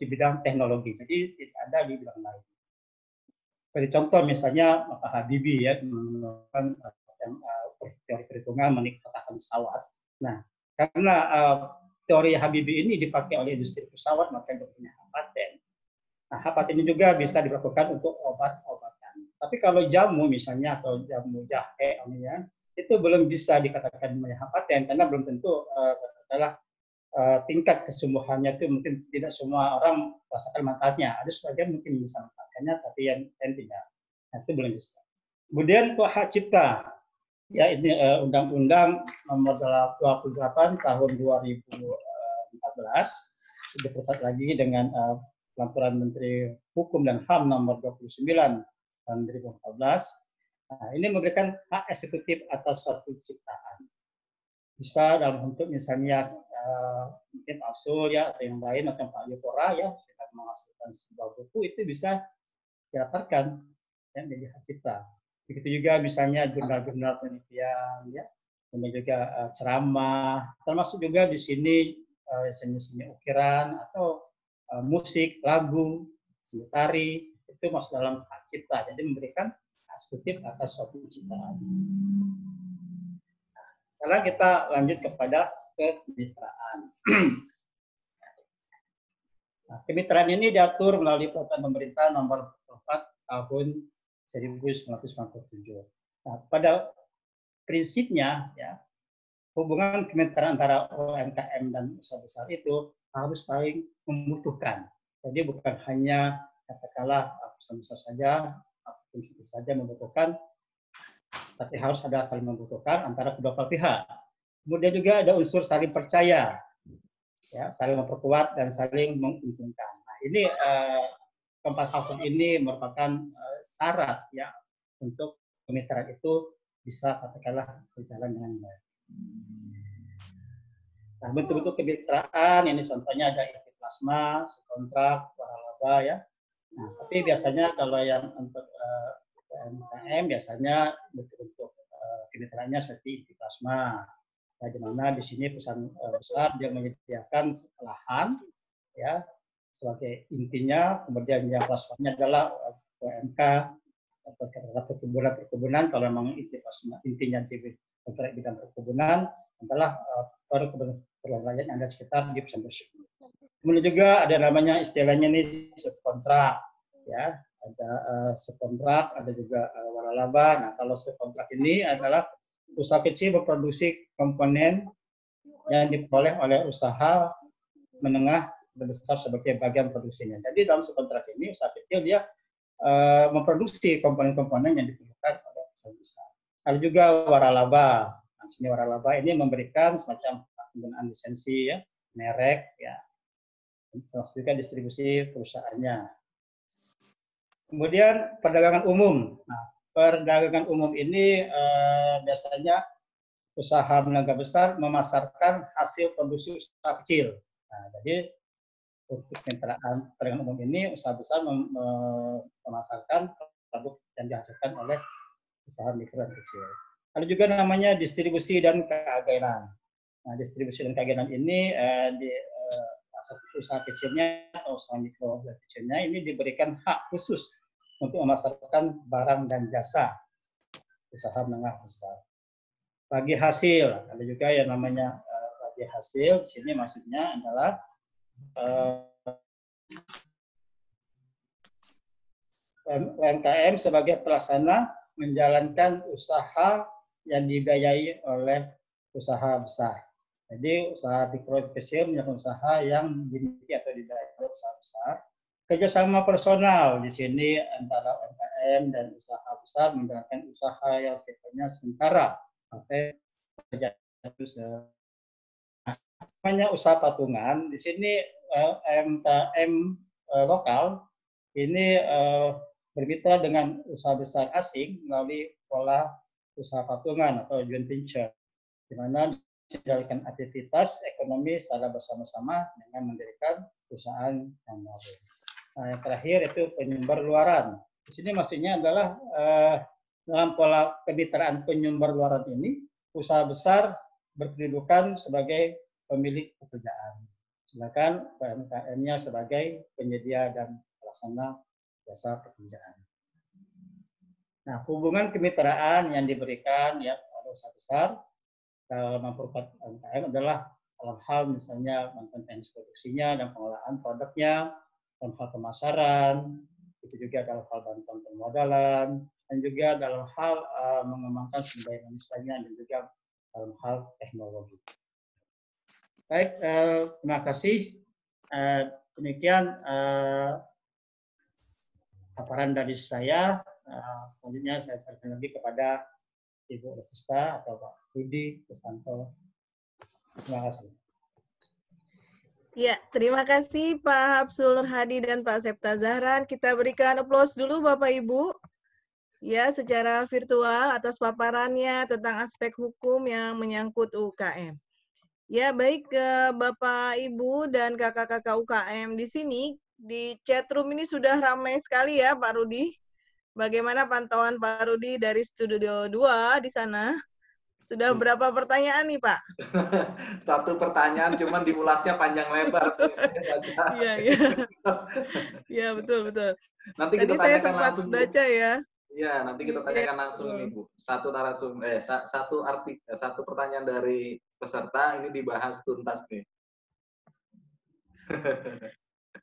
di bidang teknologi, jadi tidak ada di bidang lain. Seperti contoh misalnya Pak Habibie ya menggunakan teori perhitungan mengenai katakan pesawat. Nah, karena teori Habibie ini dipakai oleh industri pesawat, maka dia punya hak paten. Nah, hak paten ini juga bisa dilakukan untuk obat-obatan. Tapi kalau jamu misalnya atau jamu jahe, itu belum bisa dikatakan punya hak paten karena belum tentu adalah tingkat kesembuhannya itu mungkin tidak semua orang merasakan manfaatnya. Ada sebagian mungkin bisa manfaatkannya, tapi yang tidak. Nah, itu belum bisa. Kemudian untuk hak cipta. Ya, ini Undang-Undang Nomor 28 Tahun 2014 diperkuat lagi dengan Peraturan Menteri Hukum dan HAM Nomor 29 Tahun 2014. Nah, ini memberikan hak eksekutif atas suatu ciptaan. Bisa dalam bentuk misalnya mungkin Asul ya atau yang lain atau Pak Yopora ya kita menghasilkan sebuah buku itu bisa didapatkan ya menjadi hak cipta. Begitu juga misalnya jurnal-jurnal penelitian, ya, kemudian juga ceramah, termasuk juga di sini seni-seni ukiran atau musik, lagu, seni tari itu masuk dalam hak cipta. Jadi memberikan hak eksekutif atas suatu ciptaan. Nah, sekarang kita lanjut kepada kemitraan. Nah, kemitraan ini diatur melalui Peraturan Pemerintah Nomor 4 Tahun 1997. Nah, pada prinsipnya ya hubungan kemitraan antara UMKM dan usaha besar itu harus saling membutuhkan. Jadi bukan hanya katakanlah usaha saja, saja membutuhkan, tapi harus ada saling membutuhkan antara kedua belah pihak. Kemudian juga ada unsur saling percaya, ya saling memperkuat dan saling menguntungkan. Nah, ini keempat hal ini merupakan syarat ya untuk kemitraan itu bisa katakanlah berjalan dengan baik. Nah, bentuk-bentuk kemitraan ini contohnya ada inti plasma, kontrak, waralaba ya. Nah, tapi biasanya kalau yang untuk UMKM biasanya bentuk-bentuk kemitraannya seperti inti plasma. Nah, di mana di sini perusahaan besar dia menyediakan lahan ya sebagai intinya, kemudian yang plasmanya adalah UMK atau perkebunan kalau memang intinya di bidang perkebunan adalah perkebunan rakyat yang ada sekitar di perusahaan tersebut. Kemudian juga ada namanya istilahnya ini subkontrak, ya ada subkontrak, ada juga waralaba. Nah, kalau subkontrak ini adalah usaha kecil memproduksi komponen yang diperoleh oleh usaha menengah besar sebagai bagian produksinya. Jadi dalam subkontrak ini usaha kecil dia memproduksi komponen-komponen yang diperlukan oleh usaha besar. Ada juga waralaba. Nah, sini waralaba ini memberikan semacam penggunaan lisensi ya, merek ya, termasuk juga distribusi perusahaannya. Kemudian perdagangan umum. Nah, perdagangan umum ini biasanya usaha menengah besar memasarkan hasil produksi usaha kecil. Nah, jadi untuk kendaraan perdagangan umum ini usaha besar memasarkan produk yang dihasilkan oleh usaha mikro dan kecil. Ada juga namanya distribusi dan keagenan. Nah, distribusi dan keagenan ini di usaha kecilnya atau usaha mikro dan kecilnya ini diberikan hak khusus untuk memasarkan barang dan jasa usaha menengah besar. Bagi hasil, ada juga yang namanya bagi hasil. Di sini maksudnya adalah UMKM sebagai pelaksana menjalankan usaha yang dibiayai oleh usaha besar. Jadi usaha mikro kecil menjadi usaha yang dimiliki atau dibiayai oleh usaha besar. Kerjasama personal di sini antara UMKM dan usaha besar menjalankan usaha yang sifatnya sementara sampai namanya usaha patungan. Di sini UMKM lokal ini bermitra dengan usaha besar asing melalui pola usaha patungan atau joint venture, di mana menjalankan aktivitas ekonomi secara bersama-sama dengan mendirikan perusahaan yang baru. Nah, yang terakhir itu penyumber luaran. Di sini maksudnya adalah dalam pola kemitraan penyumber luaran ini, usaha besar berkedudukan sebagai pemilik pekerjaan, sedangkan UMKM-nya sebagai penyedia dan pelaksana jasa pekerjaan. Nah, hubungan kemitraan yang diberikan ya oleh usaha besar dalam memperkuat UMKM adalah dalam hal misalnya maintenance produksinya dan pengolahan produknya, dalam hal pemasaran, itu juga dalam hal bantuan permodalan, dan juga dalam hal mengembangkan sumber daya manusianya dan juga dalam hal teknologi. Baik, terima kasih. Demikian paparan dari saya. Selanjutnya saya serahkan lagi kepada Ibu Resista atau Pak Rudi Kustanto. Terima kasih. Ya, terima kasih Pak Hapsul Nur Hadi dan Pak Septa Zahran. Kita berikan aplaus dulu Bapak Ibu. Ya, secara virtual atas paparannya tentang aspek hukum yang menyangkut UKM. Ya, baik Bapak Ibu dan kakak-kakak UKM di sini, di chat room ini sudah ramai sekali ya Pak Rudi. Bagaimana pantauan Pak Rudi dari Studio 2 di sana? Sudah berapa pertanyaan nih Pak? Satu pertanyaan, cuman diulasnya panjang lebar. Iya, iya. Iya, betul, betul. Nanti Tadi kita saya tanyakan sempat langsung. baca ya. Iya, nanti kita tanyakan langsung nih Bu. Satu pertanyaan dari peserta ini dibahas tuntas nih.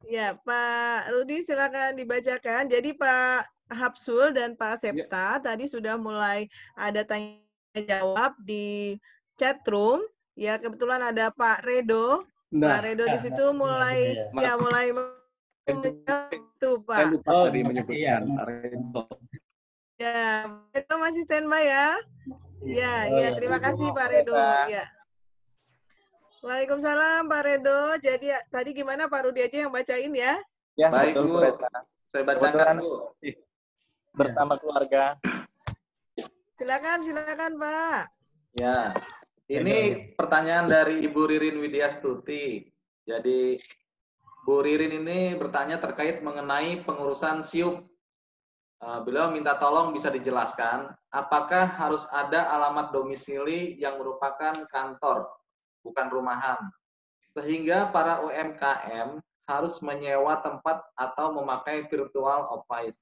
Ya, Pak Rudi silakan dibacakan. Jadi Pak Hapsul dan Pak Septa tadi sudah mulai ada tanya jawab di chat room. Ya, kebetulan ada Pak Redo. Pak Redo di situ mulai mulai itu Pak. Saya lupa tadi menyebutkan Pak Redo. Ya, Redo masih standby ya. Ya, terima kasih Pak Redo. Ya. Waalaikumsalam Pak Redo. Jadi tadi gimana Pak Rudi aja yang bacain ya? Ya, baik betul, Bu. Saya bacakan Bu. Bersama keluarga. Silakan Pak. Ya, ini pertanyaan dari Ibu Ririn Widyastuti. Jadi Bu Ririn ini bertanya terkait mengenai pengurusan SIUP. Beliau minta tolong bisa dijelaskan, apakah harus ada alamat domisili yang merupakan kantor, bukan rumahan, sehingga para UMKM harus menyewa tempat atau memakai virtual office.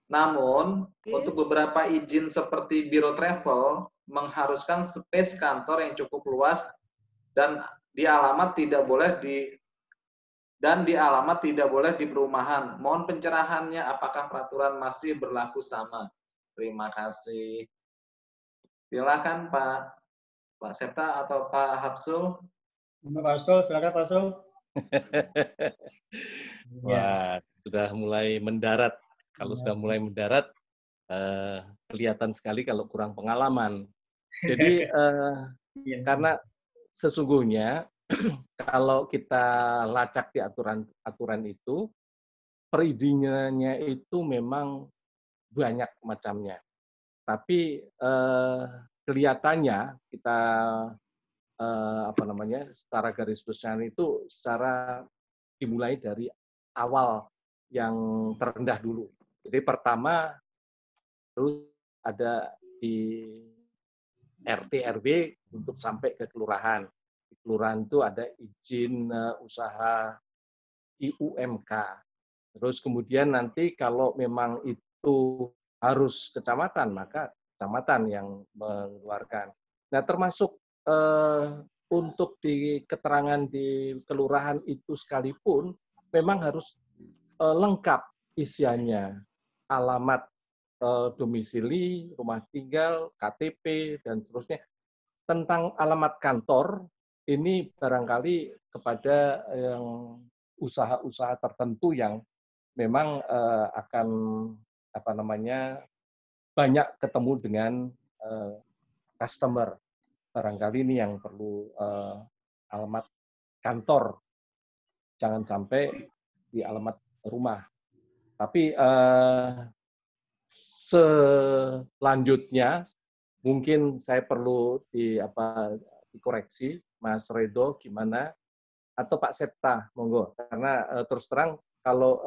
Namun, untuk beberapa izin seperti biro travel, mengharuskan space kantor yang cukup luas dan di alamat tidak boleh di perumahan. Mohon pencerahannya, apakah peraturan masih berlaku sama? Terima kasih. Silakan Pak Septa atau Pak Hapsul. Pak Hapsul, silakan Pak Hapsul. Wah, sudah mulai mendarat. Kalau sudah mulai mendarat, kelihatan sekali kalau kurang pengalaman. Jadi, karena sesungguhnya kalau kita lacak di aturan itu, perizinannya itu memang banyak macamnya. tapi kelihatannya kita secara garis besar itu secara dimulai dari awal yang terendah dulu. Jadi pertama terus ada di RT RW untuk sampai ke kelurahan. Di kelurahan itu ada izin usaha IUMK. Terus kemudian nanti kalau memang itu harus kecamatan, maka kecamatan yang mengeluarkan. Nah, termasuk untuk di keterangan di kelurahan itu sekalipun memang harus lengkap isiannya, alamat domisili, rumah tinggal, KTP, dan seterusnya. Tentang alamat kantor, ini barangkali kepada yang usaha-usaha tertentu yang memang akan banyak ketemu dengan customer. Barangkali ini yang perlu alamat kantor, jangan sampai di alamat rumah. Tapi selanjutnya mungkin saya perlu dikoreksi, Mas Redo, gimana? Atau Pak Septa, monggo. Karena terus terang kalau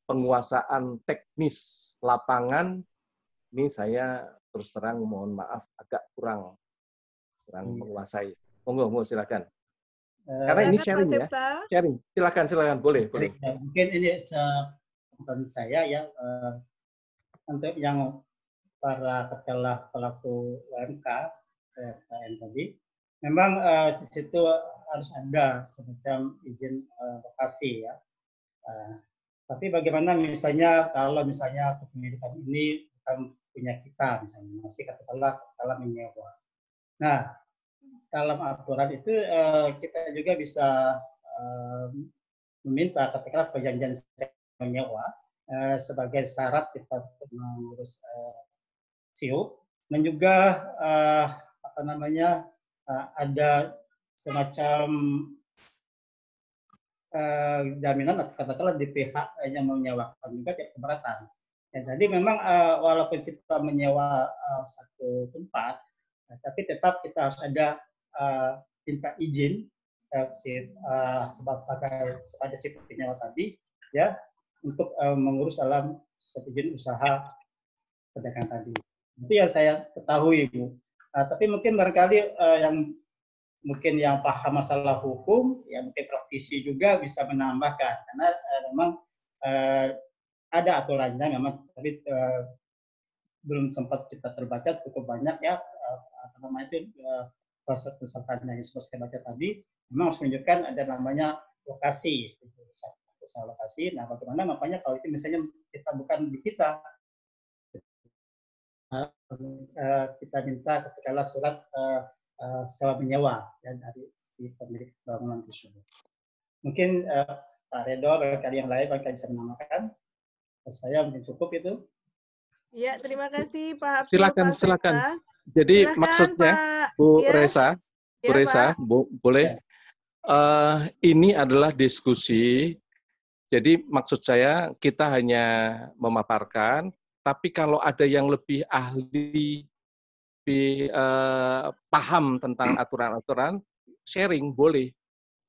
penguasaan teknis lapangan ini saya terus terang mohon maaf agak kurang menguasai. Monggo, silakan. Karena ini sharing ya, sharing. Silakan, boleh. Mungkin ini sepengetahuan saya ya, untuk yang para kepala pelaku UMK tadi, memang di situ harus ada semacam izin lokasi ya. Tapi bagaimana misalnya kalau misalnya kepemilikan ini bukan punya kita, misalnya masih katakanlah menyewa. Nah, dalam aturan itu kita juga bisa meminta katakanlah perjanjian menyewa sebagai syarat kita mengurus SIO, dan juga ada semacam jaminan atau katakanlah di pihak yang menyewakan juga tidak keberatan. Ya, jadi memang walaupun kita menyewa satu tempat, tapi tetap kita harus ada minta izin kepada si penyewa tadi ya untuk mengurus dalam izin usaha pedagang tadi. Itu yang saya ketahui, Bu. Tapi mungkin barangkali yang paham masalah hukum, ya mungkin praktisi juga bisa menambahkan, karena memang ada aturannya memang, tapi belum sempat kita terbaca cukup banyak ya, pesertanya yang saya baca tadi, memang harus menunjukkan ada namanya lokasi, usaha lokasi. Nah, bagaimana makanya kalau itu misalnya kita bukan di kita minta ketika surat sewa menyewa ya, dari si pemilik bangunan tersebut. Mungkin Pak Redo, barangkali yang lain barangkali bisa menambahkan. Saya mungkin cukup itu. Ya, terima kasih Pak Absul. Silakan. Jadi silakan, maksudnya Pak, Bu Resa, boleh. Ini adalah diskusi. Jadi maksud saya kita hanya memaparkan, tapi kalau ada yang lebih ahli, lebih paham tentang aturan-aturan, sharing boleh.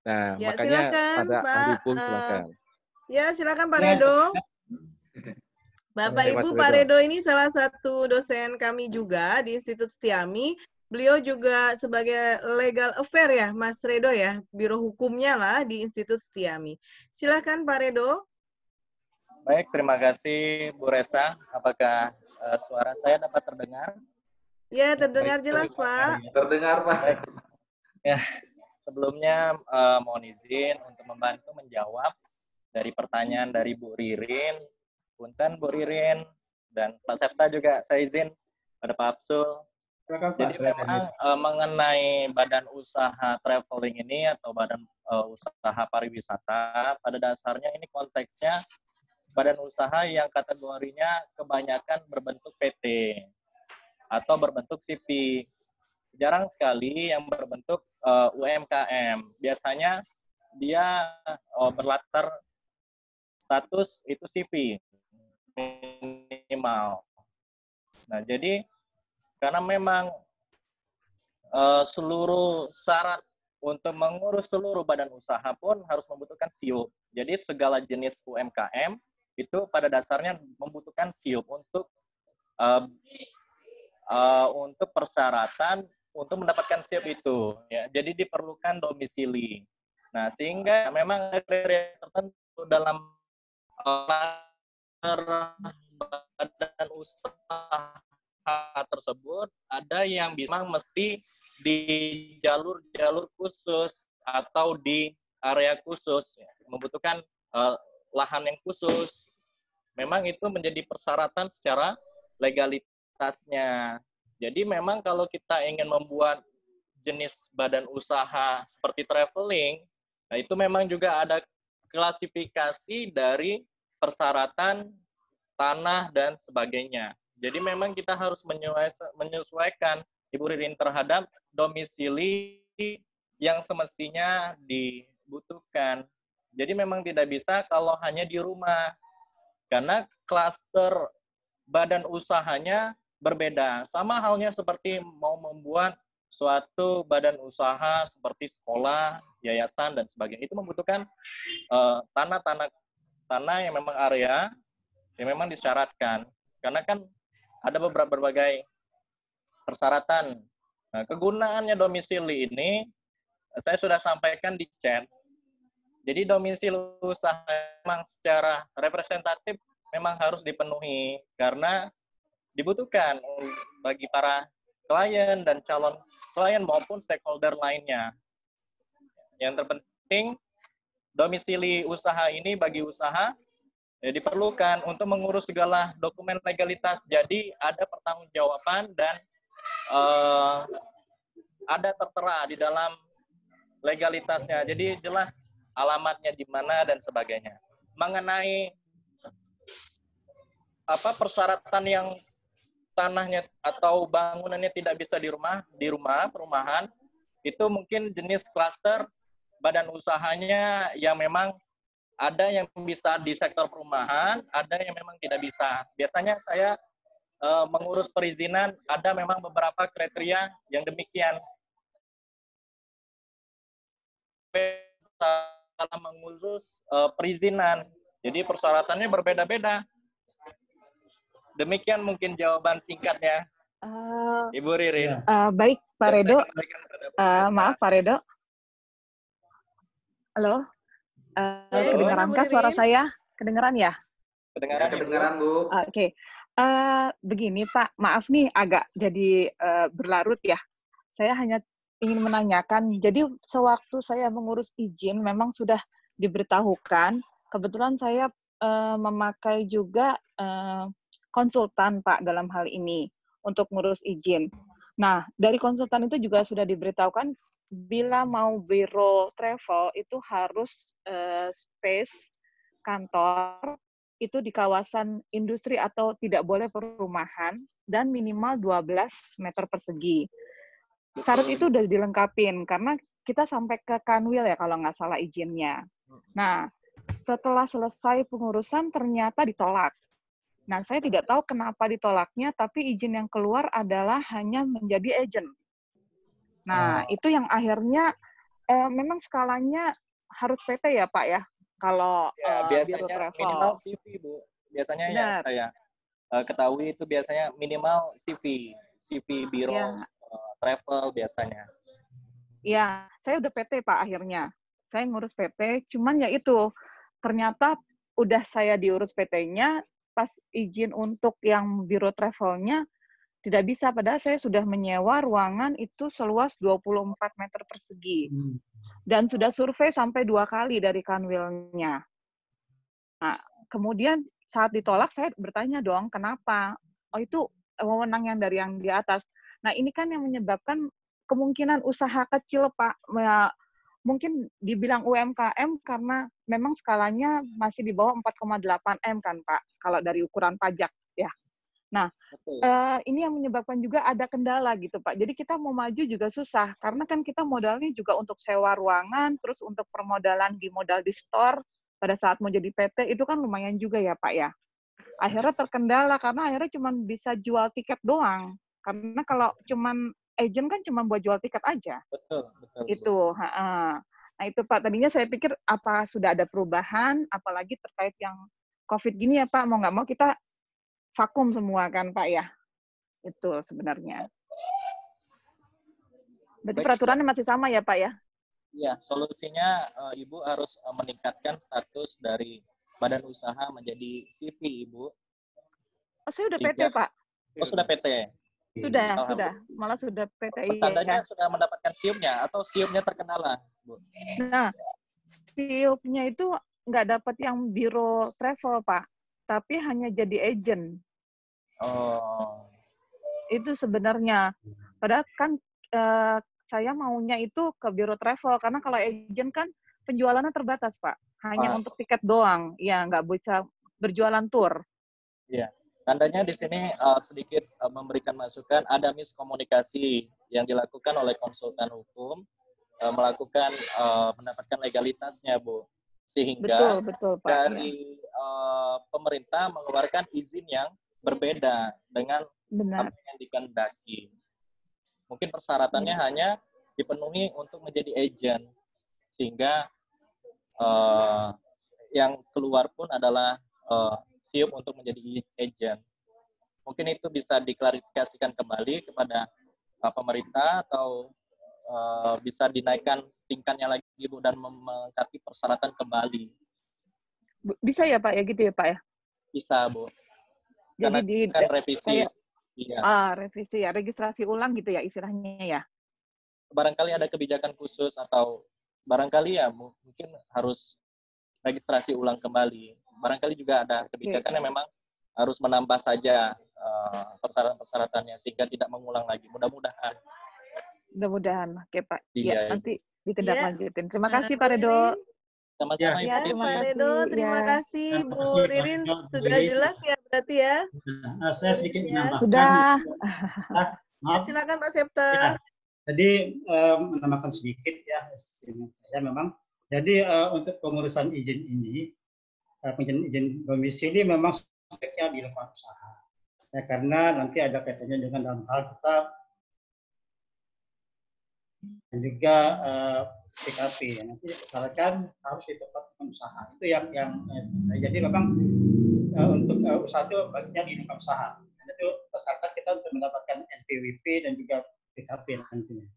Nah, ya, makanya silakan, pada Pak, ahli pun silakan. Ya, silakan Pak Redo. Bapak Ibu, Pak Redo ini salah satu dosen kami juga di Institut Setiami. Beliau juga sebagai legal affair ya, Mas Redo ya, biro hukumnya lah di Institut Setiami. Silakan Pak Redo. Baik, terima kasih Bu Resa. Apakah suara saya dapat terdengar? Ya, terdengar jelas Pak. Terdengar Pak. Baik. Ya, sebelumnya mohon izin untuk membantu menjawab dari pertanyaan dari Bu Ririn. Punten Bu Ririn dan Pak Septa juga saya izin pada Pak Absul. Jadi memang mengenai badan usaha traveling ini atau badan usaha pariwisata, pada dasarnya ini konteksnya badan usaha yang kategorinya kebanyakan berbentuk PT atau berbentuk CP. Jarang sekali yang berbentuk UMKM. Biasanya dia berlatar status itu CP minimal. Nah, jadi Karena memang seluruh syarat untuk mengurus seluruh badan usaha pun harus membutuhkan SIUP. Jadi segala jenis UMKM itu pada dasarnya membutuhkan SIUP untuk persyaratan untuk mendapatkan SIUP itu. Ya. Jadi diperlukan domisili. Nah, sehingga memang kriteria tertentu dalam badan usaha tersebut ada yang bisa mesti di jalur-jalur khusus atau di area khusus, ya, membutuhkan lahan yang khusus. Memang itu menjadi persyaratan secara legalitasnya. Jadi memang kalau kita ingin membuat jenis badan usaha seperti traveling, nah itu memang juga ada klasifikasi dari persyaratan tanah dan sebagainya. Jadi memang kita harus menyesuaikan Ibu Ririn terhadap domisili yang semestinya dibutuhkan. Jadi memang tidak bisa kalau hanya di rumah. Karena klaster badan usahanya berbeda. Sama halnya seperti mau membuat suatu badan usaha seperti sekolah, yayasan, dan sebagainya. Itu membutuhkan tanah yang memang area yang memang disyaratkan. Karena kan ada berbagai persyaratan. Nah, kegunaannya domisili ini saya sudah sampaikan di chat. Jadi domisili usaha memang secara representatif memang harus dipenuhi karena dibutuhkan bagi para klien dan calon klien maupun stakeholder lainnya. Yang terpenting domisili usaha ini bagi usaha diperlukan untuk mengurus segala dokumen legalitas. Jadi ada pertanggungjawaban dan ada tertera di dalam legalitasnya. Jadi jelas alamatnya di mana dan sebagainya. Mengenai persyaratan yang tanahnya atau bangunannya tidak bisa di rumah perumahan, itu mungkin jenis klaster badan usahanya yang memang ada yang bisa di sektor perumahan, ada yang memang tidak bisa. Biasanya saya mengurus perizinan, ada memang beberapa kriteria yang demikian. Dalam mengurus perizinan, jadi persyaratannya berbeda-beda. Demikian mungkin jawaban singkatnya, Ibu Ririn. Baik, Pak Redo. Maaf, Pak Redo. Halo. Kedengeran suara saya? Kedengeran ya? Kedengeran, Bu. Oke. Begini, Pak. Maaf nih, agak jadi berlarut ya. Saya hanya ingin menanyakan, jadi sewaktu saya mengurus izin, memang sudah diberitahukan. Kebetulan saya memakai juga konsultan, Pak, dalam hal ini untuk ngurus izin. Nah, dari konsultan itu juga sudah diberitahukan bila mau biro travel itu harus space kantor itu di kawasan industri atau tidak boleh perumahan dan minimal 12 meter persegi. Syarat itu udah dilengkapin karena kita sampai ke Kanwil ya kalau nggak salah izinnya. Nah, setelah selesai pengurusan ternyata ditolak. Nah, saya tidak tahu kenapa ditolaknya, tapi izin yang keluar adalah hanya menjadi agent. Nah, itu yang akhirnya memang skalanya harus PT ya, Pak ya? Kalau biasanya biro travel. Minimal CV, Bu. Biasanya yang saya ketahui itu biasanya minimal CV biro travel biasanya. Ya, saya udah PT, Pak, akhirnya. Saya ngurus PT, cuman ya itu, ternyata udah saya diurus PT-nya, pas izin untuk yang biro travelnya, tidak bisa, padahal saya sudah menyewa ruangan itu seluas 24 meter persegi. Dan sudah survei sampai 2 kali dari Kanwilnya. Nah, kemudian saat ditolak, saya bertanya dong, kenapa? Oh, itu wewenang yang dari yang di atas. Nah, ini kan yang menyebabkan kemungkinan usaha kecil, Pak. Mungkin dibilang UMKM karena memang skalanya masih di bawah 4,8 M kan, Pak, kalau dari ukuran pajak, ya. Nah, ini yang menyebabkan juga ada kendala gitu, Pak. Jadi kita mau maju juga susah, karena kan kita modalnya juga untuk sewa ruangan, terus untuk permodalan di modal di store, pada saat mau jadi PT, itu kan lumayan juga ya, Pak, ya. Akhirnya terkendala, karena akhirnya cuma bisa jual tiket doang. Karena kalau cuman agent kan cuma buat jual tiket aja. Betul, betul. Itu, nah itu Pak, tadinya saya pikir apa sudah ada perubahan, apalagi terkait yang COVID gini ya Pak, mau nggak mau kita vakum semua kan Pak ya, itu sebenarnya. Berarti Baik, peraturannya masih sama ya Pak ya? Iya, solusinya Ibu harus meningkatkan status dari badan usaha menjadi CV Ibu. Oh saya udah PT Sehingga- Pak, Oh, sudah PT. sudah, Alhamdulillah. malah sudah PT. Pertandanya Iya. sudah mendapatkan siupnya atau siupnya terkendala, Bu? Nah, siupnya itu nggak dapat yang biro travel Pak, tapi hanya jadi agent. Oh, Itu sebenarnya. Padahal kan saya maunya itu ke biro travel, karena kalau agent kan penjualannya terbatas Pak, hanya untuk tiket doang, ya nggak bisa berjualan tour. iya. Tandanya di sini sedikit memberikan masukan, ada miskomunikasi yang dilakukan oleh konsultan hukum, mendapatkan legalitasnya, Bu. Sehingga Betul Pak. dari pemerintah mengeluarkan izin yang berbeda dengan Benar. apa yang dikehendaki. Mungkin persyaratannya hanya dipenuhi untuk menjadi agent, sehingga yang keluar pun adalah siup untuk menjadi agent. Mungkin itu bisa diklarifikasikan kembali kepada pemerintah atau bisa dinaikkan tingkatnya lagi Bu dan melengkapi persyaratan kembali. Bisa ya Pak ya gitu ya Pak ya? Bisa Bu. Jadi Karena kan revisi. kayak Iya. revisi ya, registrasi ulang gitu ya istilahnya ya. Barangkali ada kebijakan khusus atau barangkali ya mungkin harus registrasi ulang kembali. Barangkali juga ada kebijakan yang memang harus menambah saja persyaratan-persyaratannya sehingga tidak mengulang lagi. Mudah-mudahan. Mudah-mudahan. Oke Pak. Iya, Ya, nanti ditindaklanjutin. Terima kasih Bu Pak Redo. Ririn. Sama-sama Ya, Ibu Pak Dewi. Redo, terima Ya. kasih. Terima Bu kasih, Pak Ririn Redo, Bu sudah Ririn. jelas ya berarti ya? Nah, saya sedikit Ya. menambahkan. Sudah. Ya, Maaf. silakan Pak Septa. Ya. Jadi menambahkan sedikit ya, saya memang. Jadi untuk pengurusan izin ini, izin domisili memang speknya di level usaha. Ya, karena nanti ada kaitannya dengan dalam hal tetap dan juga PKP. Ya. Nanti misalkan harus di tempat usaha. Itu yang saya. Jadi memang untuk usaha itu baginya di tempat usaha. Dan itu peserta kita untuk mendapatkan NPWP dan juga PKP nantinya.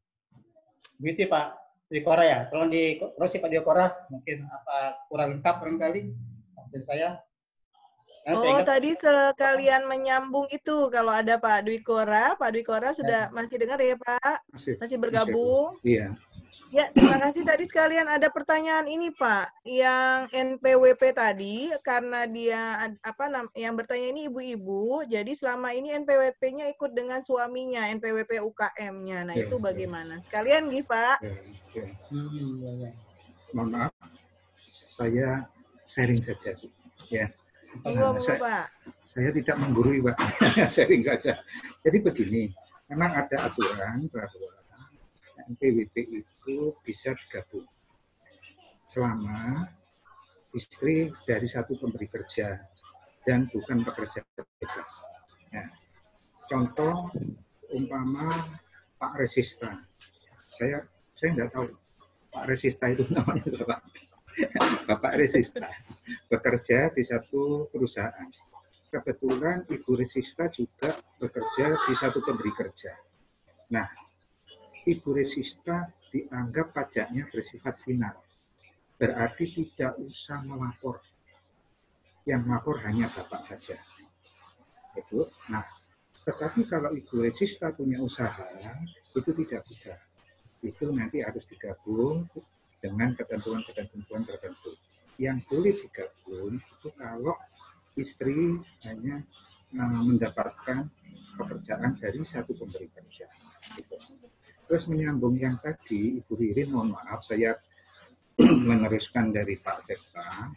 Begitu Pak Dikora ya. Tolong dikoreksi Pak Dikora, mungkin apa kurang lengkap barangkali dari saya. Oh, tadi sekalian menyambung itu kalau ada Pak Dwi Kora sudah masih dengar ya Pak? Masih bergabung? Iya. Ya, terima kasih. Tadi sekalian ada pertanyaan ini Pak, yang NPWP tadi karena dia yang bertanya ini ibu-ibu, jadi selama ini NPWP-nya ikut dengan suaminya, NPWP UKM-nya. Nah, itu bagaimana? Sekalian gitu Pak. Mohon maaf, saya sharing saja, ya. Pak. Saya tidak menggurui, Pak. Sharing saja. Jadi begini, memang ada aturan bahwa NPWP itu bisa digabung selama istri dari satu pemberi kerja dan bukan pekerja bebas. Nah, contoh umpama Pak Resista, saya nggak tahu Pak Resista itu namanya siapa. Bapak Resista bekerja di satu perusahaan. Kebetulan Ibu Resista juga bekerja di satu pemberi kerja. Nah, Ibu Resista dianggap pajaknya bersifat final. Berarti tidak usah melapor. Yang melapor hanya Bapak saja. Itu. Nah, tetapi kalau Ibu Resista punya usaha, itu tidak bisa. Itu nanti harus digabung dengan ketentuan-ketentuan tertentu. Yang boleh digabung itu kalau istri hanya mendapatkan pekerjaan dari satu pemberi kerja. Gitu. Terus menyambung yang tadi, Ibu Ririn, mohon maaf, saya meneruskan dari Pak Septa.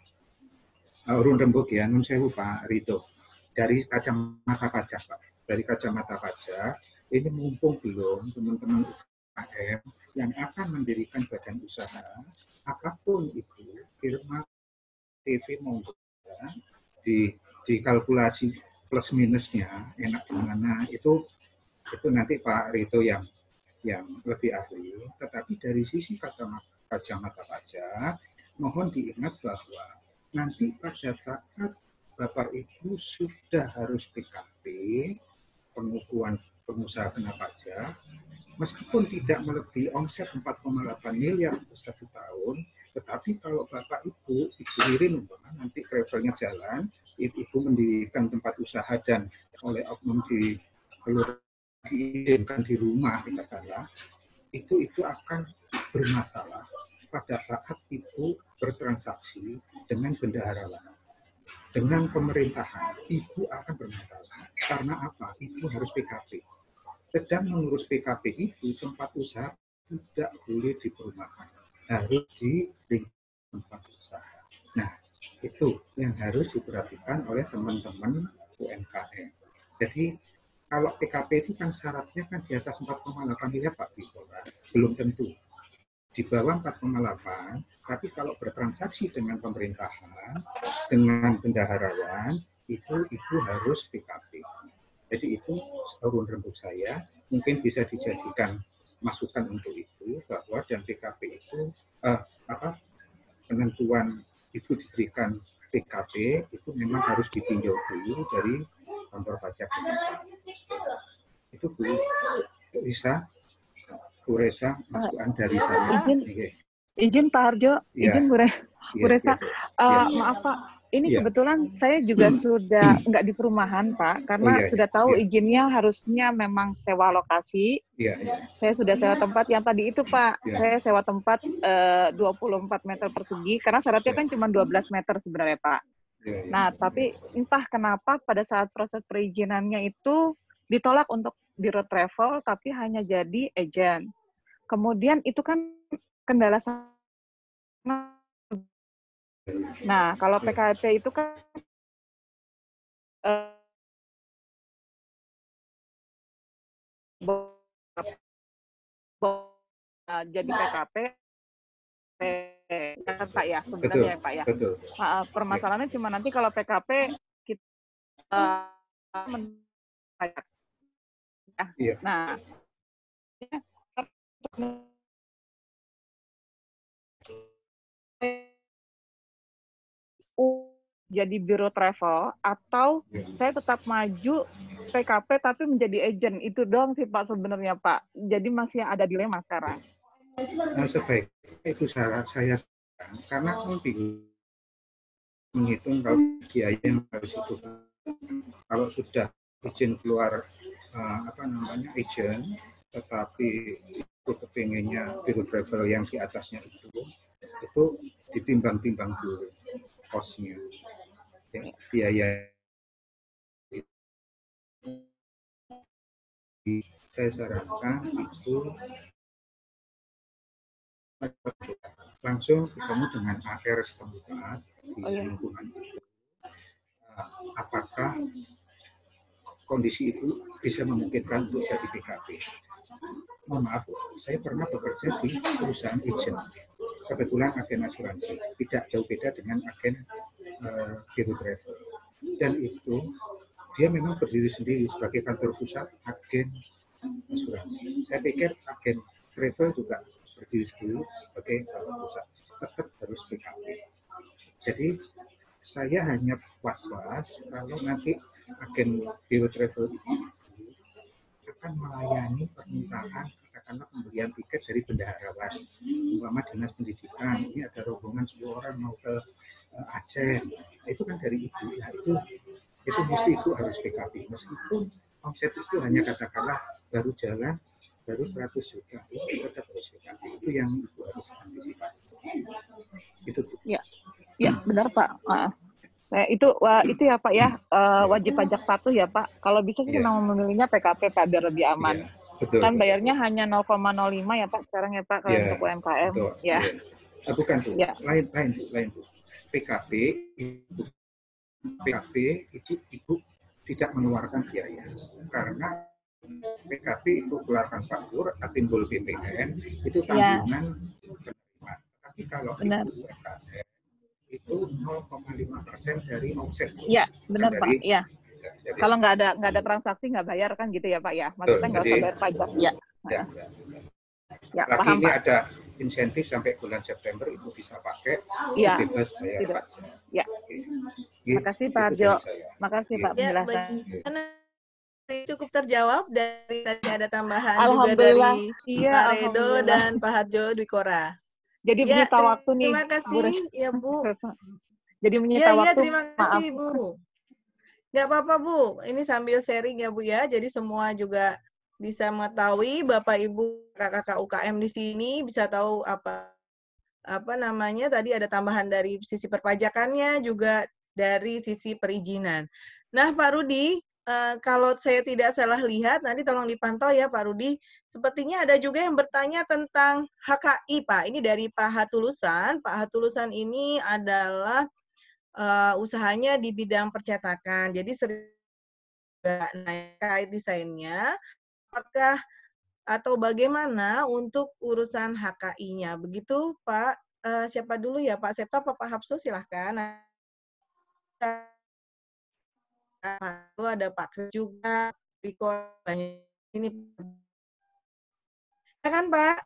Urun rembuk ya, nun sewu Pak Rido. Dari kacamata pajak, Pak. Dari kacamata pajak, ini mumpung belum teman-teman UKM yang akan mendirikan badan usaha, apapun itu, firma TV monggo di kalkulasi plus minusnya, enak di mana, itu itu nanti Pak Rito yang lebih ahli. Tetapi dari sisi kacamata pajak, mohon diingat bahwa nanti pada saat Bapak Ibu sudah harus PKP, pengukuhan pengusaha kena pajak, meskipun tidak melebihi omset 4,8 miliar untuk 1 tahun, tetapi kalau Bapak Ibu Ririn nanti travelnya jalan, Ibu mendirikan tempat usaha dan oleh oknum diizinkan di rumah, katakanlah, itu akan bermasalah pada saat Ibu bertransaksi dengan bendahara lain. Dengan pemerintahan, Ibu akan bermasalah. Karena apa? Ibu harus PKP. Sedang mengurus PKP itu, tempat usaha tidak boleh di perumahan. Harus di tempat usaha. Nah, itu yang harus diperhatikan oleh teman-teman UMKM. Jadi, kalau PKP itu kan syaratnya kan di atas 4,8 miliar Pak Biko, belum tentu. Di bawah 4,8, tapi kalau bertransaksi dengan pemerintahan, dengan bendaharawan, itu harus PKP. Jadi itu urun rembuk saya, mungkin bisa dijadikan masukan untuk itu, bahwa dan PKP itu, penentuan itu diberikan PKP, itu memang harus ditinjau dulu dari kantor pajak. Itu Bu Risa. Bu Resa, masukan dari saya. Izin Pak Harjo, izin Bu Resa. Maaf Pak, ini kebetulan saya juga sudah nggak di perumahan Pak, karena sudah tahu izinnya harusnya memang sewa lokasi. Saya sudah sewa tempat yang tadi itu Pak, saya sewa tempat 24 meter persegi, karena syaratnya kan cuma 12 meter sebenarnya Pak. Nah, tapi entah kenapa pada saat proses perizinannya itu ditolak untuk biro travel, tapi hanya jadi agent. Kemudian itu kan kendala. Nah, kalau PKP itu kan jadi PKP Pak ya, sebenarnya Pak ya. Permasalahannya cuma nanti kalau PKP kita nah, jadi biro travel atau saya tetap maju PKP tapi menjadi agent, itu doang sih Pak sebenarnya Pak. Jadi masih ada dilema sekarang. Nah, sebaiknya itu syarat saya karena menghitung kalau biaya yang harus itu. Kalau sudah izin keluar agent, tetapi itu kepengennya biro travel yang di atasnya itu ditimbang-timbang dulu kosnya, biaya. Saya sarankan itu langsung ketemu dengan AR setempat di lingkungan itu. Apakah kondisi itu bisa memungkinkan untuk jadi PKP? Mohon maaf, saya pernah bekerja di perusahaan agent. Kebetulan agen asuransi, tidak jauh beda dengan agen biro travel. Dan itu dia memang berdiri sendiri sebagai kantor pusat agen asuransi. Saya pikir agen travel juga berdiri sendiri sebagai kantor pusat, tetap harus PKP. Jadi saya hanya was-was kalau nanti agen biro travel ini akan melayani permintaan katakanlah pembelian tiket dari bendaharawan, umpama dinas pendidikan, ini ada rombongan 10 orang mau ke Aceh, itu kan dari ibu, nah itu mesti itu harus PKP, meskipun omset itu hanya katakanlah baru jalan baru 100 juta, itu tetap harus PKP, itu yang ibu harus antisipasi. Itu Bu. Ya benar Pak. Itu ya Pak ya, wajib pajak patuh ya Pak. Kalau bisa sih memang memilihnya PKP Pak biar lebih aman. Betul, kan bayarnya hanya 0,05 ya Pak sekarang ya Pak kalau untuk UMKM. Betul, ya. Bukan Bu, lain Bu. PKP itu Ibu tidak mengeluarkan biaya karena PKP itu keluarkan faktur, timbul BPN, itu tanggungan penerimaan. Tapi kalau Ibu UMKM itu 0,5% dari omset. Iya, benar Pak. Iya. Jadi, Kalau nggak ada transaksi nggak bayar kan gitu ya Pak ya? Maksudnya nggak usah bayar pajak. Ya. ya. Ya, Lagi paham ini Pak. ada insentif sampai bulan September Ibu bisa pakai, Iya. bebas bayar Tidak. pajak. Ya. Gitu, Makasih Pak itu Arjo. dari saya. Makasih Pak Ya, penjelasan. bagaimana? Cukup terjawab. Dari tadi ada tambahan juga Alhamdulillah. dari Iya, Pak Redo alhamdulillah. dan Pak Harjo Dwikora. Jadi Ya, menyita waktu nih. terima kasih ya Bu. Jadi menyita Ya, waktu. terima kasih Bu. Nggak apa-apa Bu, ini sambil sharing ya Bu ya. Jadi semua juga bisa mengetahui Bapak Ibu kakak-kakak UKM di sini bisa tahu apa namanya tadi ada tambahan dari sisi perpajakannya juga dari sisi perizinan. Nah Pak Rudi, kalau saya tidak salah lihat nanti tolong dipantau ya Pak Rudi. Sepertinya ada juga yang bertanya tentang HKI Pak. Ini dari Pak Hatulusan. Pak Hatulusan ini adalah usahanya di bidang percetakan. Jadi sering naik desainnya, apakah atau bagaimana untuk urusan HKI-nya? Begitu Pak, siapa dulu ya Pak Septa, Pak Hapsu silahkan. Ada Pak Kris juga, Riko banyak ini. Ya kan Pak?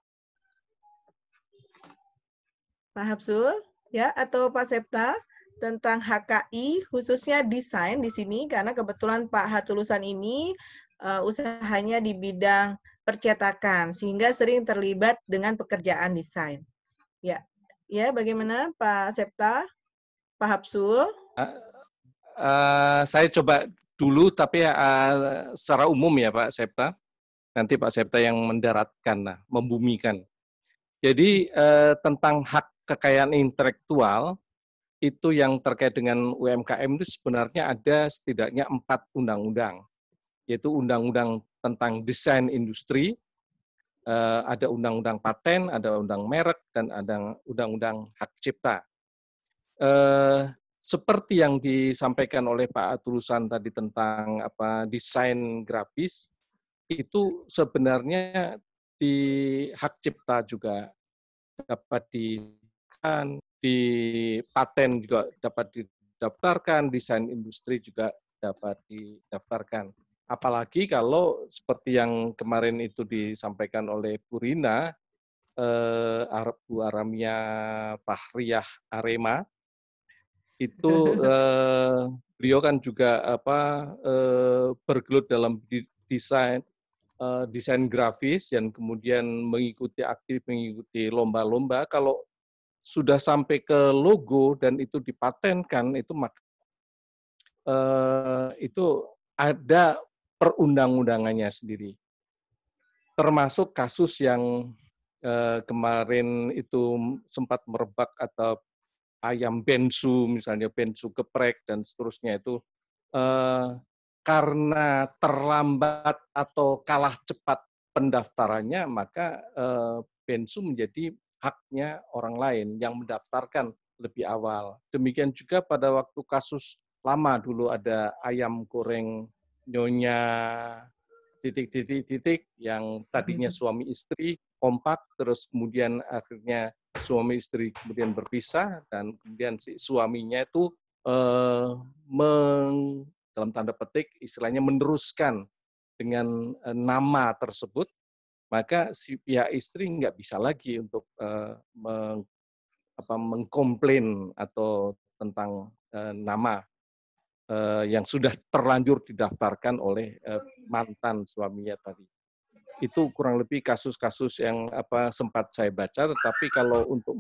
Pak Hapsul, ya atau Pak Septa tentang HKI khususnya desain di sini karena kebetulan Pak Hatulusan ini usahanya di bidang percetakan sehingga sering terlibat dengan pekerjaan desain. Ya, ya bagaimana Pak Septa, Pak Hapsul? Saya coba dulu tapi secara umum ya Pak Septa. Nanti Pak Septa yang mendaratkan, membumikan. Jadi tentang hak kekayaan intelektual itu yang terkait dengan UMKM itu sebenarnya ada setidaknya 4 undang-undang, yaitu undang-undang tentang desain industri, ada undang-undang paten, ada undang merek, dan ada undang-undang hak cipta. Seperti yang disampaikan oleh Pak Atulusan tadi tentang desain grafis, itu sebenarnya di hak cipta juga dapat di paten juga dapat didaftarkan, desain industri juga dapat didaftarkan. Apalagi kalau seperti yang kemarin itu disampaikan oleh Bu Rina, Bu Aramia Fahriyah Arema, itu beliau kan juga bergelut dalam desain grafis dan kemudian aktif mengikuti lomba-lomba. Kalau sudah sampai ke logo dan itu dipatenkan, itu maka itu ada perundang-undangannya sendiri. Termasuk kasus yang kemarin itu sempat merebak atau ayam bensu, misalnya bensu geprek dan seterusnya itu karena terlambat atau kalah cepat pendaftarannya, maka bensu menjadi haknya orang lain yang mendaftarkan lebih awal. Demikian juga pada waktu kasus lama dulu ada ayam goreng nyonya titik yang tadinya suami istri kompak, terus kemudian akhirnya suami istri kemudian berpisah dan kemudian si suaminya itu dalam tanda petik istilahnya meneruskan dengan nama tersebut, maka si pihak istri nggak bisa lagi untuk mengkomplain atau tentang nama yang sudah terlanjur didaftarkan oleh mantan suaminya tadi. Itu kurang lebih kasus-kasus yang sempat saya baca, tetapi kalau untuk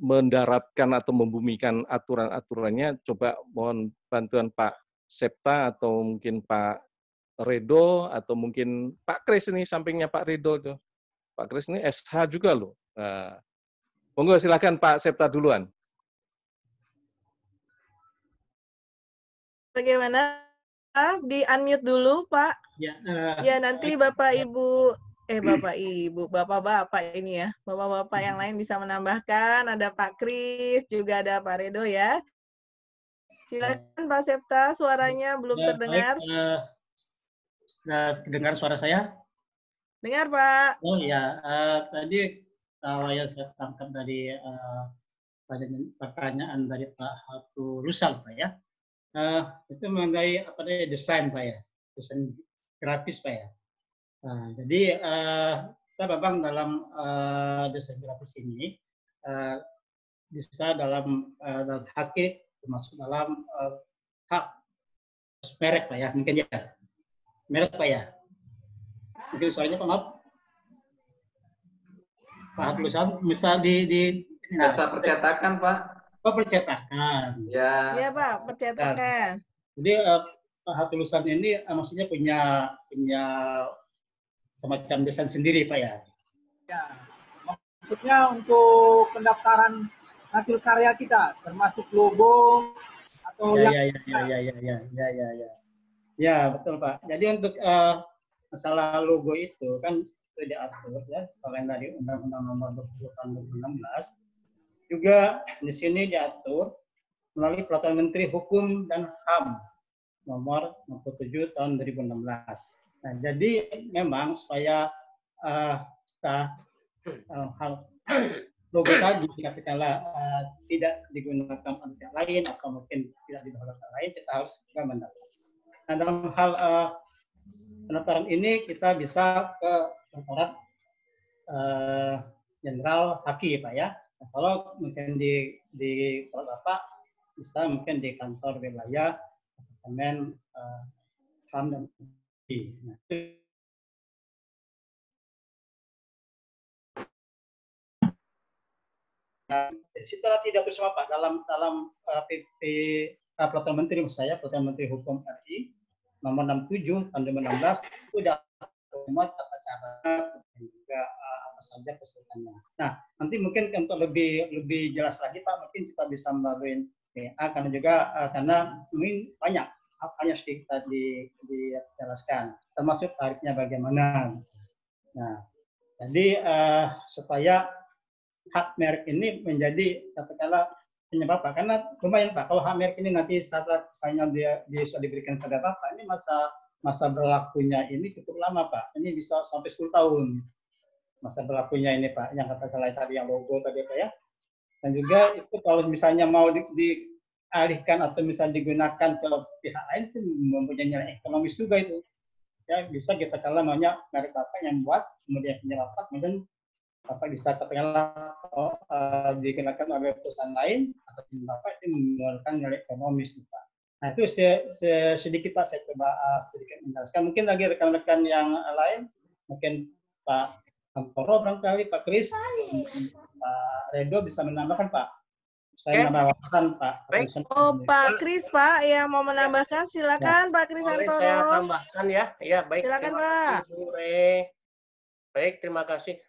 mendaratkan atau membumikan aturan-aturannya, coba mohon bantuan Pak Septa atau mungkin Pak Redo atau mungkin Pak Kris ini sampingnya Pak Redo tuh. Pak Kris ini SH juga loh. Nah, monggo silakan Pak Septa duluan. Bagaimana? Di unmute dulu Pak. Ya nanti Bapak Ibu Bapak-Bapak ini ya. Bapak-Bapak yang lain bisa menambahkan. Ada Pak Kris, juga ada Pak Redo ya. Silakan Pak Septa, suaranya belum terdengar. Dengar suara saya? Dengar Pak. Oh ya, tadi kalau yang saya tangkap dari pertanyaan dari Pak Hatulusan Pak ya. itu mengenai apa namanya desain Pak ya, desain grafis Pak ya. Nah, jadi kita memang dalam desain grafis ini bisa dalam hakik termasuk dalam hak merek Pak ya, mungkin ya merek Pak ya. Mungkin suaranya Pak maaf. Pak tulisan misal di Jasa percetakan, Pak. Oh, percetakan. Ya. Iya Pak, percetakan. Jadi tulisan ini maksudnya punya semacam desain sendiri Pak ya. Ya, maksudnya untuk pendaftaran hasil karya kita, termasuk logo atau Ya, betul Pak. Jadi untuk masalah logo itu kan itu diatur ya selain dari Undang-Undang Nomor 20 Tahun 2016 juga di sini diatur melalui Peraturan Menteri Hukum dan HAM Nomor 67 Tahun 2016. Nah, jadi memang supaya kita hal logo tadi katakanlah tidak digunakan oleh pihak lain atau mungkin tidak digunakan oleh lain, kita harus juga mendaftar. Nah, dalam hal pendaftaran ini kita bisa ke Direktorat Jenderal HAKI Pak ya. Nah, kalau mungkin di Bapak bisa mungkin di kantor wilayah Departemen HAM dan HAKI. Nah, setelah tidak bersama Pak dalam PP Peraturan Menteri maksud saya Peraturan Menteri Hukum RI Nomor 67 Tahun 2016 itu sudah semua tata cara dan juga apa saja kesulitannya. Nah, nanti mungkin untuk lebih jelas lagi Pak, mungkin kita bisa melalui WA karena juga karena mungkin banyak hal yang sedikit tadi dijelaskan, termasuk tarifnya bagaimana. Nah, jadi supaya hak merek ini menjadi katakanlah penyebab Pak, karena lumayan Pak, kalau hak merek ini nanti saat misalnya dia bisa diberikan pada Bapak, ini masa berlakunya ini cukup lama Pak, ini bisa sampai 10 tahun masa berlakunya ini Pak, yang katakanlah tadi yang logo tadi Pak ya, dan juga itu kalau misalnya mau dialihkan atau misalnya digunakan ke pihak lain itu mempunyai nilai ekonomis juga itu, ya bisa kita katakanlah maunya merek Bapak yang buat, kemudian punya Bapak, kemudian Bapak bisa katakanlah digunakan oleh perusahaan lain atau Bapak itu mengeluarkan nilai ekonomis Pak. Nah itu sedikit Pak saya coba sedikit menjelaskan. Mungkin lagi rekan-rekan yang lain, mungkin Pak Antoro barangkali, Pak Kris, Pak Redo bisa menambahkan Pak. Saya menambah wawasan Pak. Oh Pak Kris Pak yang mau menambahkan silakan Pak Kris Antoro. Saya tambahkan ya. Ya baik. Silakan Pak. Baik terima kasih.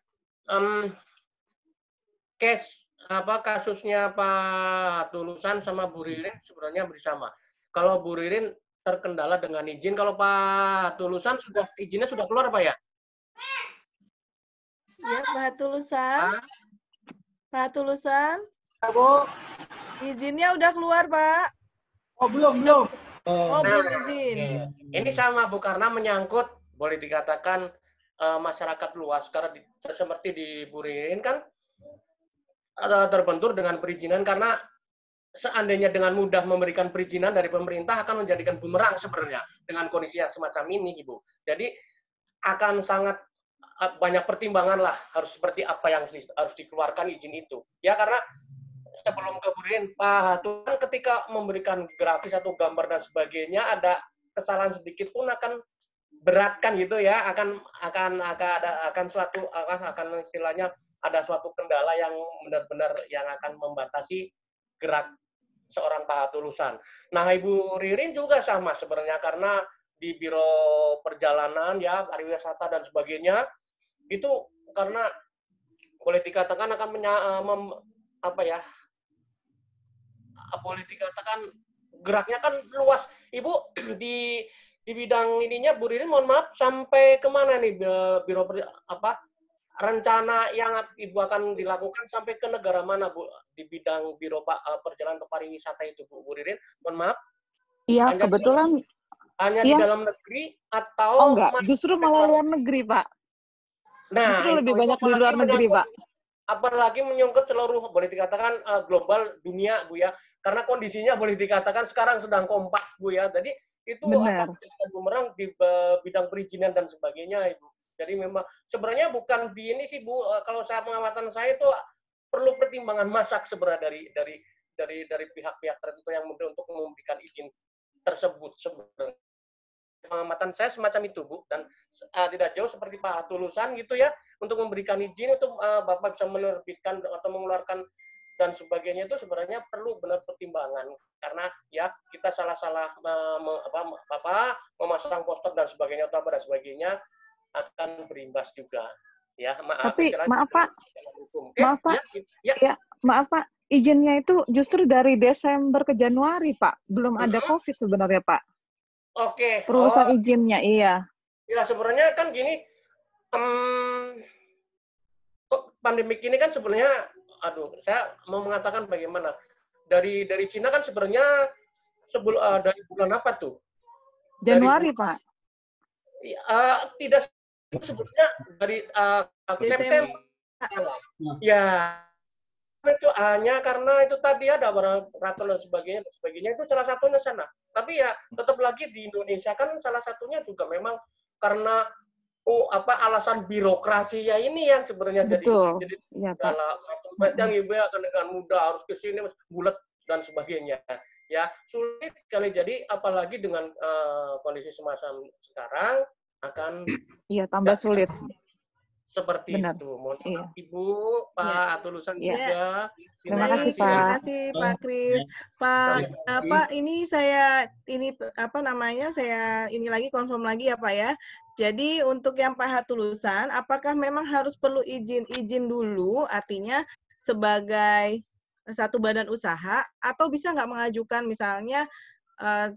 Kasusnya Pak Tulusan sama Bu Ririn sebenarnya bersama. Kalau Bu Ririn terkendala dengan izin, kalau Pak Tulusan sudah izinnya sudah keluar Pak ya? Ya Pak Tulusan. Pak Tulusan. Bu. Izinnya udah keluar Pak. Oh belum. Oh belum izin. Ini sama Bu karena menyangkut boleh dikatakan masyarakat luas karena seperti di Bu Ririn kan terbentur dengan perizinan karena seandainya dengan mudah memberikan perizinan dari pemerintah akan menjadikan bumerang sebenarnya dengan kondisi yang semacam ini Ibu. Jadi akan sangat banyak pertimbangan lah harus seperti apa yang harus dikeluarkan izin itu. Ya karena sebelum ke Bu Ririn Pak Tuhan ketika memberikan grafis atau gambar dan sebagainya ada kesalahan sedikit pun akan beratkan gitu ya akan istilahnya ada suatu kendala yang benar-benar yang akan membatasi gerak seorang Pak Tulusan. Nah Ibu Ririn juga sama sebenarnya karena di Biro Perjalanan ya pariwisata dan sebagainya itu karena boleh dikatakan akan boleh dikatakan geraknya kan luas. Ibu di bidang ininya Bu Ririn mohon maaf sampai kemana nih Biro rencana yang Ibu akan dilakukan sampai ke negara mana Bu di bidang Biro Perjalanan ke Pariwisata itu Bu Ririn? Mohon maaf. Iya, kebetulan hanya di dalam negeri atau Oh enggak, justru malah luar negeri, Pak. Nah, justru lebih banyak di luar negeri, Pak. apalagi menyangkut seluruh, boleh dikatakan global dunia, Bu ya. Karena kondisinya boleh dikatakan sekarang sedang kompak, Bu ya. Jadi itu Benar. akan menjadikan bumerang di bidang perizinan dan sebagainya, Ibu. Jadi memang sebenarnya bukan di ini sih, Bu. Kalau saya pengamatan saya itu perlu pertimbangan masak sebenarnya dari pihak-pihak tertentu yang untuk memberikan izin tersebut sebenarnya. Pengamatan saya semacam itu, Bu, dan tidak jauh seperti Pak Tulusan gitu ya, untuk memberikan izin itu Bapak bisa menerbitkan atau mengeluarkan dan sebagainya itu sebenarnya perlu benar pertimbangan, karena ya kita salah-salah memasang poster dan sebagainya atau apa dan sebagainya akan berimbas juga. Ya, maaf. Tapi maaf Pak, maaf Pak, ya. Ya, maaf Pak, izinnya itu justru dari Desember ke Januari Pak, belum ada COVID sebenarnya Pak. Oke. Perurusan izinnya, iya. Ya sebenarnya kan gini, pandemik ini kan sebenarnya, saya mau mengatakan bagaimana. Dari Cina kan sebenarnya dari bulan apa tuh? Januari Pak. Tidak sebetulnya dari September. Ya. Itu hanya karena itu tadi ada peraturan dan sebagainya itu salah satunya sana. Tapi ya tetap lagi di Indonesia kan salah satunya juga memang karena alasan birokrasi ya ini yang sebenarnya jadi segala macam yang ibu akan dengan mudah harus ke sini bulat dan sebagainya. Ya sulit sekali, jadi apalagi dengan kondisi semacam sekarang akan tambah sulit. Seperti itu. Mohon Ibu, Pak Tulusan juga. Terima kasih Pak. Terima kasih Pak Kris. Pak, ini saya confirm lagi ya Pak ya. Jadi untuk yang Pak Tulusan, apakah memang harus perlu izin dulu, artinya sebagai satu badan usaha, atau bisa nggak mengajukan misalnya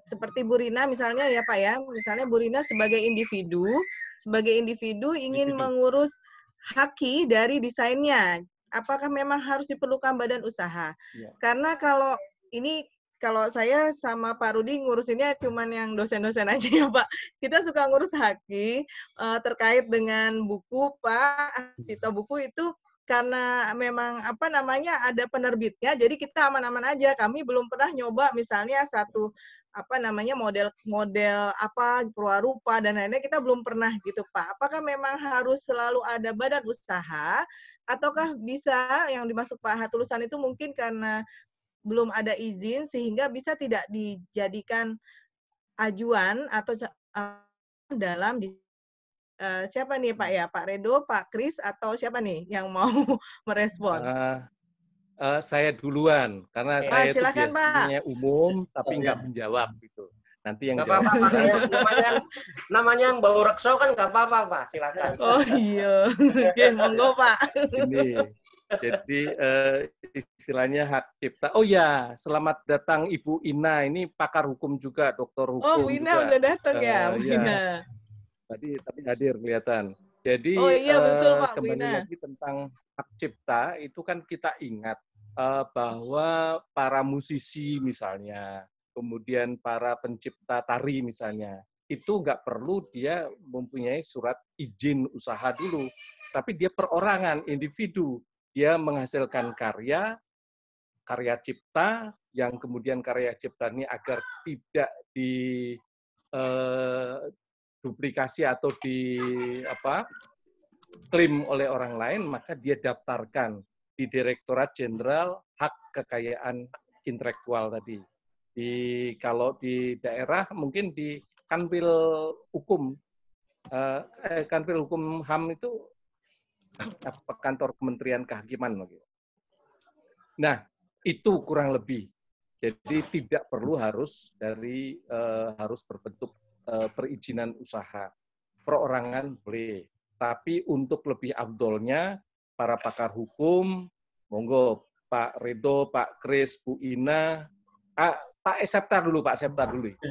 seperti Bu Rina misalnya ya Pak ya, misalnya Bu Rina sebagai individu ingin mengurus haki dari desainnya, apakah memang harus diperlukan badan usaha? Ya. Karena kalau saya sama Pak Rudi ngurusinnya cuman yang dosen-dosen aja ya Pak. Kita suka ngurus haki terkait dengan buku Pak, cipta buku itu karena memang ada penerbitnya, jadi kita aman-aman aja. Kami belum pernah nyoba misalnya satu model apa perwarupa dan lainnya, kita belum pernah gitu Pak. Apakah memang harus selalu ada badan usaha ataukah bisa yang dimaksud Pak Tulusan itu mungkin karena belum ada izin sehingga bisa tidak dijadikan ajuan atau dalam siapa nih Pak ya, Pak Redo, Pak Kris, atau siapa nih yang mau merespon? Saya duluan, karena saya itu biasanya umum, tapi nggak menjawab gitu. Nanti yang jawab. Namanya yang bau rekso kan nggak apa-apa Pak, silakan. Oh iya, oke, monggo Pak. Ini, jadi istilahnya hak cipta. Oh ya, selamat datang Ibu Ina, ini pakar hukum juga, dokter hukum. Oh, Bu Ina udah datang ya, Bu Ina. Tadi hadir kelihatan. Jadi betul, Pak, kembali lagi tentang hak cipta itu kan kita ingat bahwa para musisi misalnya, kemudian para pencipta tari misalnya, itu nggak perlu dia mempunyai surat izin usaha dulu, tapi dia perorangan, individu, dia menghasilkan karya cipta yang kemudian karya cipta ini agar tidak duplikasi atau klaim oleh orang lain, maka dia daftarkan di Direktorat Jenderal Hak Kekayaan Intelektual tadi. Kalau di daerah mungkin di Kanwil Hukum, Kanwil Hukum HAM itu kantor Kementerian Kehakiman. Nah, itu kurang lebih. Jadi tidak perlu harus berbentuk perizinan usaha. Perorangan boleh. Tapi untuk lebih afdolnya, para pakar hukum, monggo Pak Redo, Pak Kris, Bu Ina, Pak Septa dulu,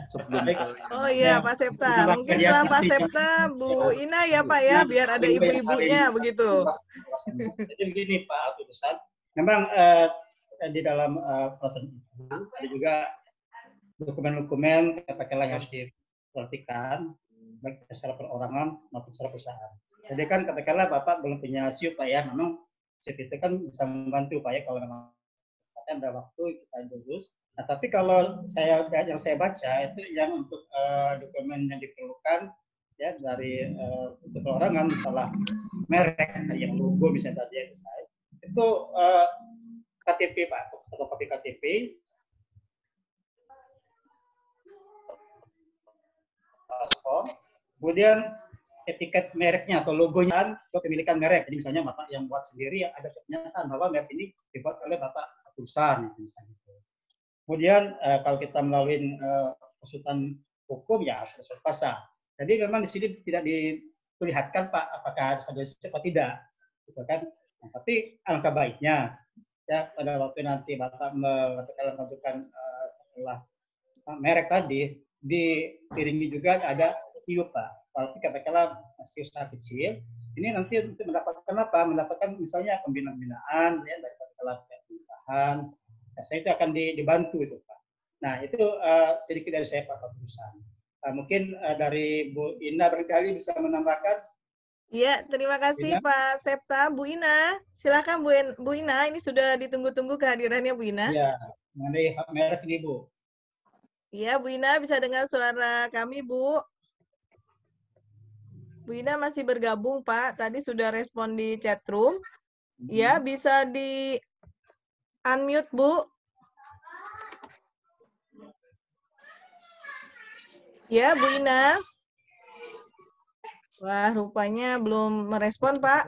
sebelum. Oh iya, Pak Septa. Mungkin setelah Pak Septa, Bu Ina ya Pak ya, biar ada ibu-ibunya begitu. Jadi begini Pak Tulusan, memang di dalam peraturan itu ada juga dokumen-dokumen katakanlah yang harus diperhatikan baik secara perorangan maupun secara perusahaan. Jadi kan katakanlah Bapak belum punya SIUP Pak ya, memang chip itu kan bisa membantu Pak ya kalau memang ada waktu kita lulus. Nah, tapi kalau yang saya baca itu yang untuk dokumen yang diperlukan ya dari untuk perorangan misalnya merek yang logo misalnya tadi yang saya itu KTP Pak, fotokopi KTP, paspor, kemudian etiket mereknya atau logonya kepemilikan merek. Jadi misalnya Bapak yang buat sendiri ada pernyataan bahwa merek ini dibuat oleh Bapak perusahaan misalnya. Kemudian kalau kita melalui konsultan hukum ya harus ada pasal. Jadi memang di sini tidak diperlihatkan Pak apakah harus ada atau tidak, gitu kan? Nah, tapi alangkah baiknya ya pada waktu nanti Bapak mengajukan merek tadi diiringi juga ada hiup Pak. Walaupun katakanlah masih usaha kecil, ini nanti untuk mendapatkan apa? Mendapatkan misalnya pembinaan ya dari pemerintahan, saya itu akan dibantu itu Pak. Nah itu sedikit dari saya Pak perusahaan. Mungkin dari Bu Ina barangkali bisa menambahkan. Iya, terima kasih Ina? Pak Septa. Bu Ina, silakan Bu Ina. Ini sudah ditunggu-tunggu kehadirannya Bu Ina. Iya, mengenai hak merek ini Bu. Iya, Bu Ina bisa dengar suara kami Bu. Bu Ina masih bergabung Pak. Tadi sudah respon di chat room. Ya, bisa di unmute Bu. Ya, Bu Ina. Wah, rupanya belum merespon, Pak.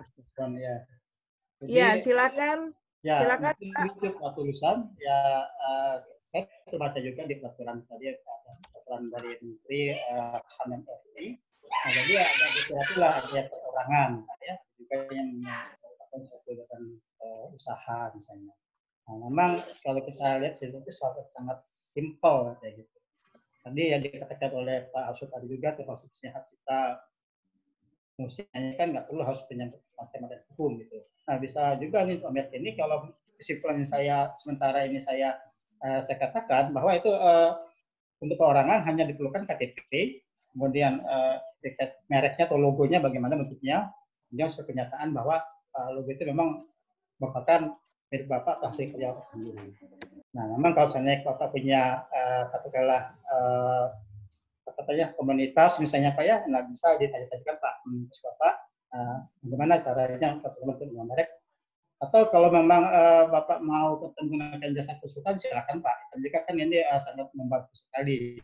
Ya, silakan. Ya, silakan, itu tulisan ya saya baca juga di peraturan tadi peraturan dari Menteri HAM RI. Nah, jadi ada beberapa ada perorangan ya juga yang melakukan kegiatan usaha misalnya. Nah, memang kalau kita lihat itu sangat simpel kayak gitu. Tadi yang dikatakan oleh Pak Arsul tadi juga termasuk sehat kita musiknya kan nggak perlu harus penyangkut matematika hukum gitu. Nah bisa juga nih Pak Mert ini kalau kesimpulan saya sementara ini saya katakan bahwa itu untuk perorangan hanya diperlukan KTP, kemudian tiket mereknya atau logonya bagaimana bentuknya, kemudian surat pernyataan bahwa logo itu memang merupakan milik Bapak atau hasil kerja Bapak sendiri. Nah memang kalau seandainya Bapak punya katakanlah komunitas misalnya Pak ya, nah bisa ditanya-tanyakan Pak komunitas Bapak bagaimana caranya untuk merek, atau kalau memang Bapak mau menggunakan jasa konsultan silakan Pak. Dan juga kan ini sangat membantu sekali.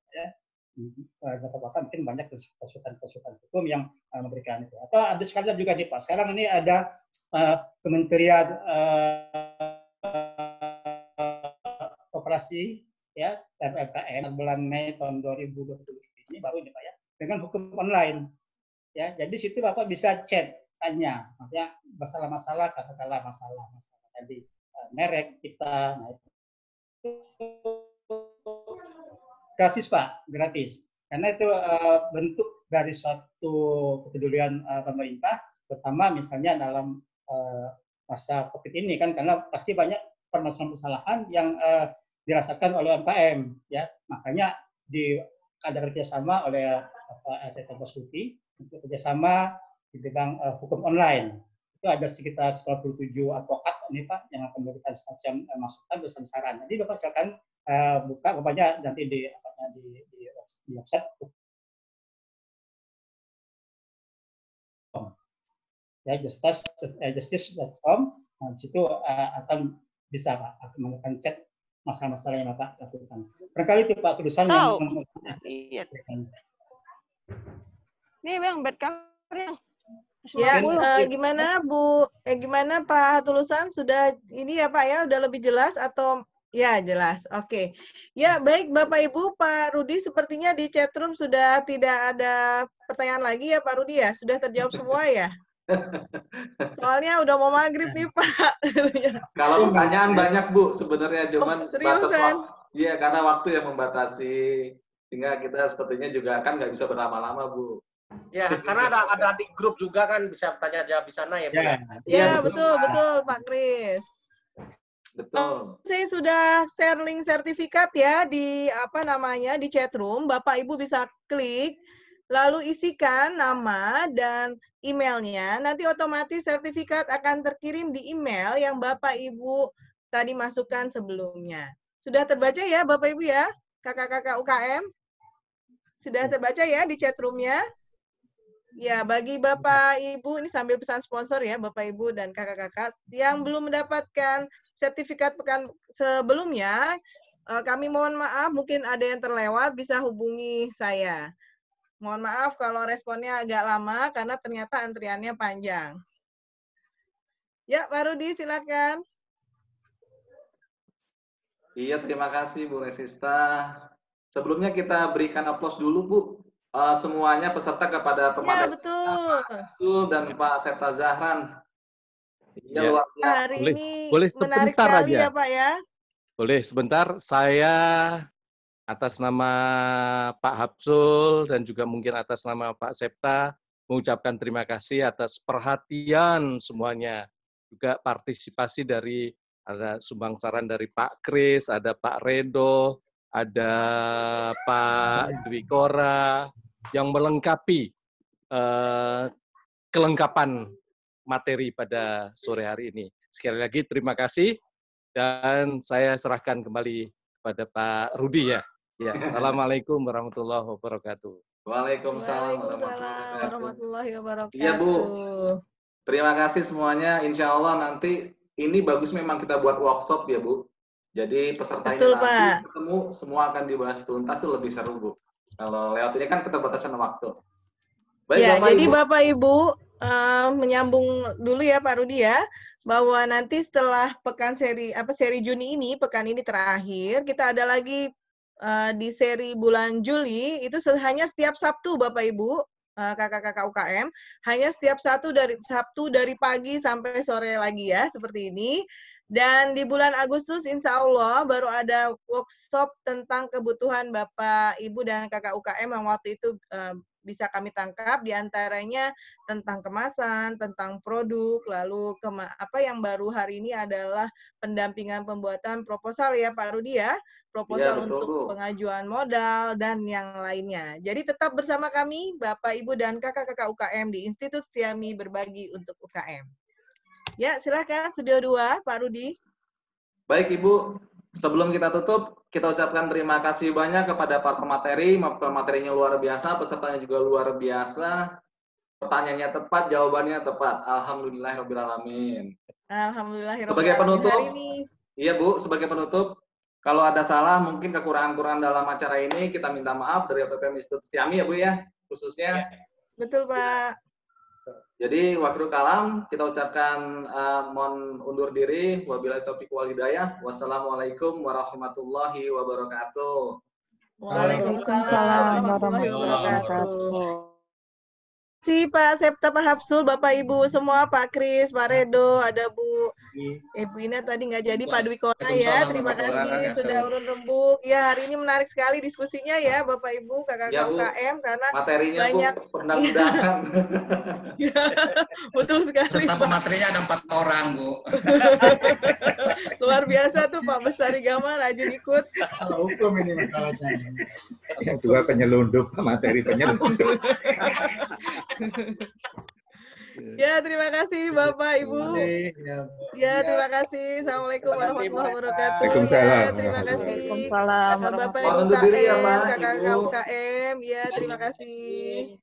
Ya, Bapak mungkin banyak konsultan hukum yang memberikan itu. Atau ada sekalian juga nih Pak. Sekarang ini ada Kementerian Koperasi ya UMKM bulan Mei tahun 2020 ini baru ini Pak ya dengan hukum online ya. Jadi situ Bapak bisa chat tanya maksudnya masalah-masalah katakanlah masalah tadi merek kita, nah itu gratis Pak, gratis karena itu bentuk dari suatu kepedulian pemerintah, terutama misalnya dalam masa COVID ini kan, karena pasti banyak permasalahan yang dirasakan oleh UMKM ya, makanya ada kerjasama oleh Pak Basuki untuk kerjasama di bidang hukum online. Itu ada sekitar 97 advokat nih Pak yang akan memberikan semacam masukan dan saran. Jadi Bapak silakan buka bapaknya nanti di website ya justice.com. Nah, di situ akan bisa Pak akan melakukan chat masalah-masalah yang Bapak lakukan. Barangkali itu Pak tulisan yang iya. Ini memang berkarya. Ya, gimana Bu? Gimana Pak Tulusan? Sudah ini ya Pak ya, udah lebih jelas atau ya jelas? Oke. Ya baik Bapak Ibu, Pak Rudi sepertinya di chatroom sudah tidak ada pertanyaan lagi ya Pak Rudi ya? Sudah terjawab semua ya? Soalnya udah mau maghrib nih Pak. Kalau pertanyaan banyak Bu sebenarnya, cuman batas seriusan? waktu. Iya, karena waktu yang membatasi, sehingga kita sepertinya juga kan nggak bisa berlama-lama Bu. Ya, karena ada di grup juga kan bisa tanya jawab di sana ya Bu. Ya, betul Pak Kris. Betul. Saya sudah share link sertifikat ya di di chatroom. Bapak Ibu bisa klik. lalu isikan nama dan emailnya, nanti otomatis sertifikat akan terkirim di email yang Bapak Ibu tadi masukkan sebelumnya. Sudah terbaca ya Bapak Ibu ya, kakak-kakak UKM? Sudah terbaca ya di chat room-nya? Ya, bagi Bapak Ibu, ini sambil pesan sponsor ya, Bapak Ibu dan kakak-kakak, yang belum mendapatkan sertifikat pekan sebelumnya, kami mohon maaf, mungkin ada yang terlewat, bisa hubungi saya. Mohon maaf kalau responnya agak lama, karena ternyata antriannya panjang. Ya, Pak Rudi, silakan. Iya, terima kasih Bu Resista. Sebelumnya kita berikan aplaus dulu Bu. Semuanya peserta kepada pemateri Ya, betul. Pak Absul dan Pak Septa Zahran. Iya, Ya. luar biasa. Hari ini boleh menarik sebentar sekali aja. ya Pak ya. Boleh sebentar, saya atas nama Pak Hapsul dan juga mungkin atas nama Pak Septa mengucapkan terima kasih atas perhatian semuanya. Juga partisipasi dari, ada sumbang saran dari Pak Kris, ada Pak Redo, ada Pak Dwikora, yang melengkapi kelengkapan materi pada sore hari ini. Sekali lagi terima kasih. Dan saya serahkan kembali kepada Pak Rudi ya. Ya, assalamualaikum warahmatullahi wabarakatuh. Waalaikumsalam warahmatullahi wabarakatuh. Iya Bu, terima kasih semuanya. Insya Allah nanti ini bagus memang kita buat workshop ya Bu. Jadi pesertanya Betul, nanti Pak. ketemu semua akan dibahas tuntas, itu lebih seru Bu. Kalau lewat ini kan keterbatasan waktu. Baik, Ya, Bapak, jadi Ibu. Bapak Ibu menyambung dulu ya Pak Rudi ya, bahwa nanti setelah seri Juni ini, pekan ini terakhir, kita ada lagi di seri bulan Juli, itu hanya setiap Sabtu Bapak Ibu, kakak-kakak UKM, hanya setiap Sabtu dari pagi sampai sore lagi ya, seperti ini. Dan di bulan Agustus insya Allah baru ada workshop tentang kebutuhan Bapak, Ibu, dan kakak UKM yang waktu itu bisa kami tangkap, diantaranya tentang kemasan, tentang produk, lalu apa yang baru hari ini adalah pendampingan pembuatan proposal ya Pak Rudi ya, proposal Ya, betul, untuk Bu. pengajuan modal dan yang lainnya. Jadi tetap bersama kami Bapak, Ibu, dan kakak-kakak UKM di Institut Setiami Berbagi untuk UKM. Ya, silakan Studio 2, Pak Rudi. Baik Ibu, sebelum kita tutup, kita ucapkan terima kasih banyak kepada para pemateri, materinya luar biasa, pesertanya juga luar biasa, pertanyaannya tepat, jawabannya tepat. Alhamdulillahirrahmanirrahim. Sebagai penutup, Hari ini. Iya Bu, sebagai penutup, kalau ada salah, mungkin kekurangan-kekurangan dalam acara ini, kita minta maaf dari LPPM Institut Setiami ya Bu ya, khususnya. Betul Pak. Jadi waktu kalam kita ucapkan mohon undur diri. Wabillahi taufiq wal hidayah. Wassalamualaikum warahmatullahi wabarakatuh. Waalaikumsalam warahmatullahi wabarakatuh. Si Pak Septa, Pak Hapsul, Bapak Ibu semua, Pak Kris, Pak Redo, ada Bu Ibu Ina tadi nggak jadi, Pak Dwi Kona ya, terima kasih sudah urun rembuk. Ya, hari ini menarik sekali diskusinya ya Bapak Ibu, kakak Ya, Bu. UKM, karena Materinya banyak Bu, perundang-undangan. betul sekali. Serta pematerinya ada 4 orang, Bu. Luar biasa tuh Pak Bestari Gama rajin ikut. Masalah hukum ini masalahnya. Yang dua penyelundup, materi penyelundup. Ya, terima kasih Bapak Ibu. Ya, terima kasih. Assalamualaikum warahmatullahi wabarakatuh. Waalaikumsalam. Ya, terima kasih. Waalaikumsalam Bapak Mohon Ibu undur diri ya, UKM, Pak, kakak Ibu. UKM. Ya, terima kasih.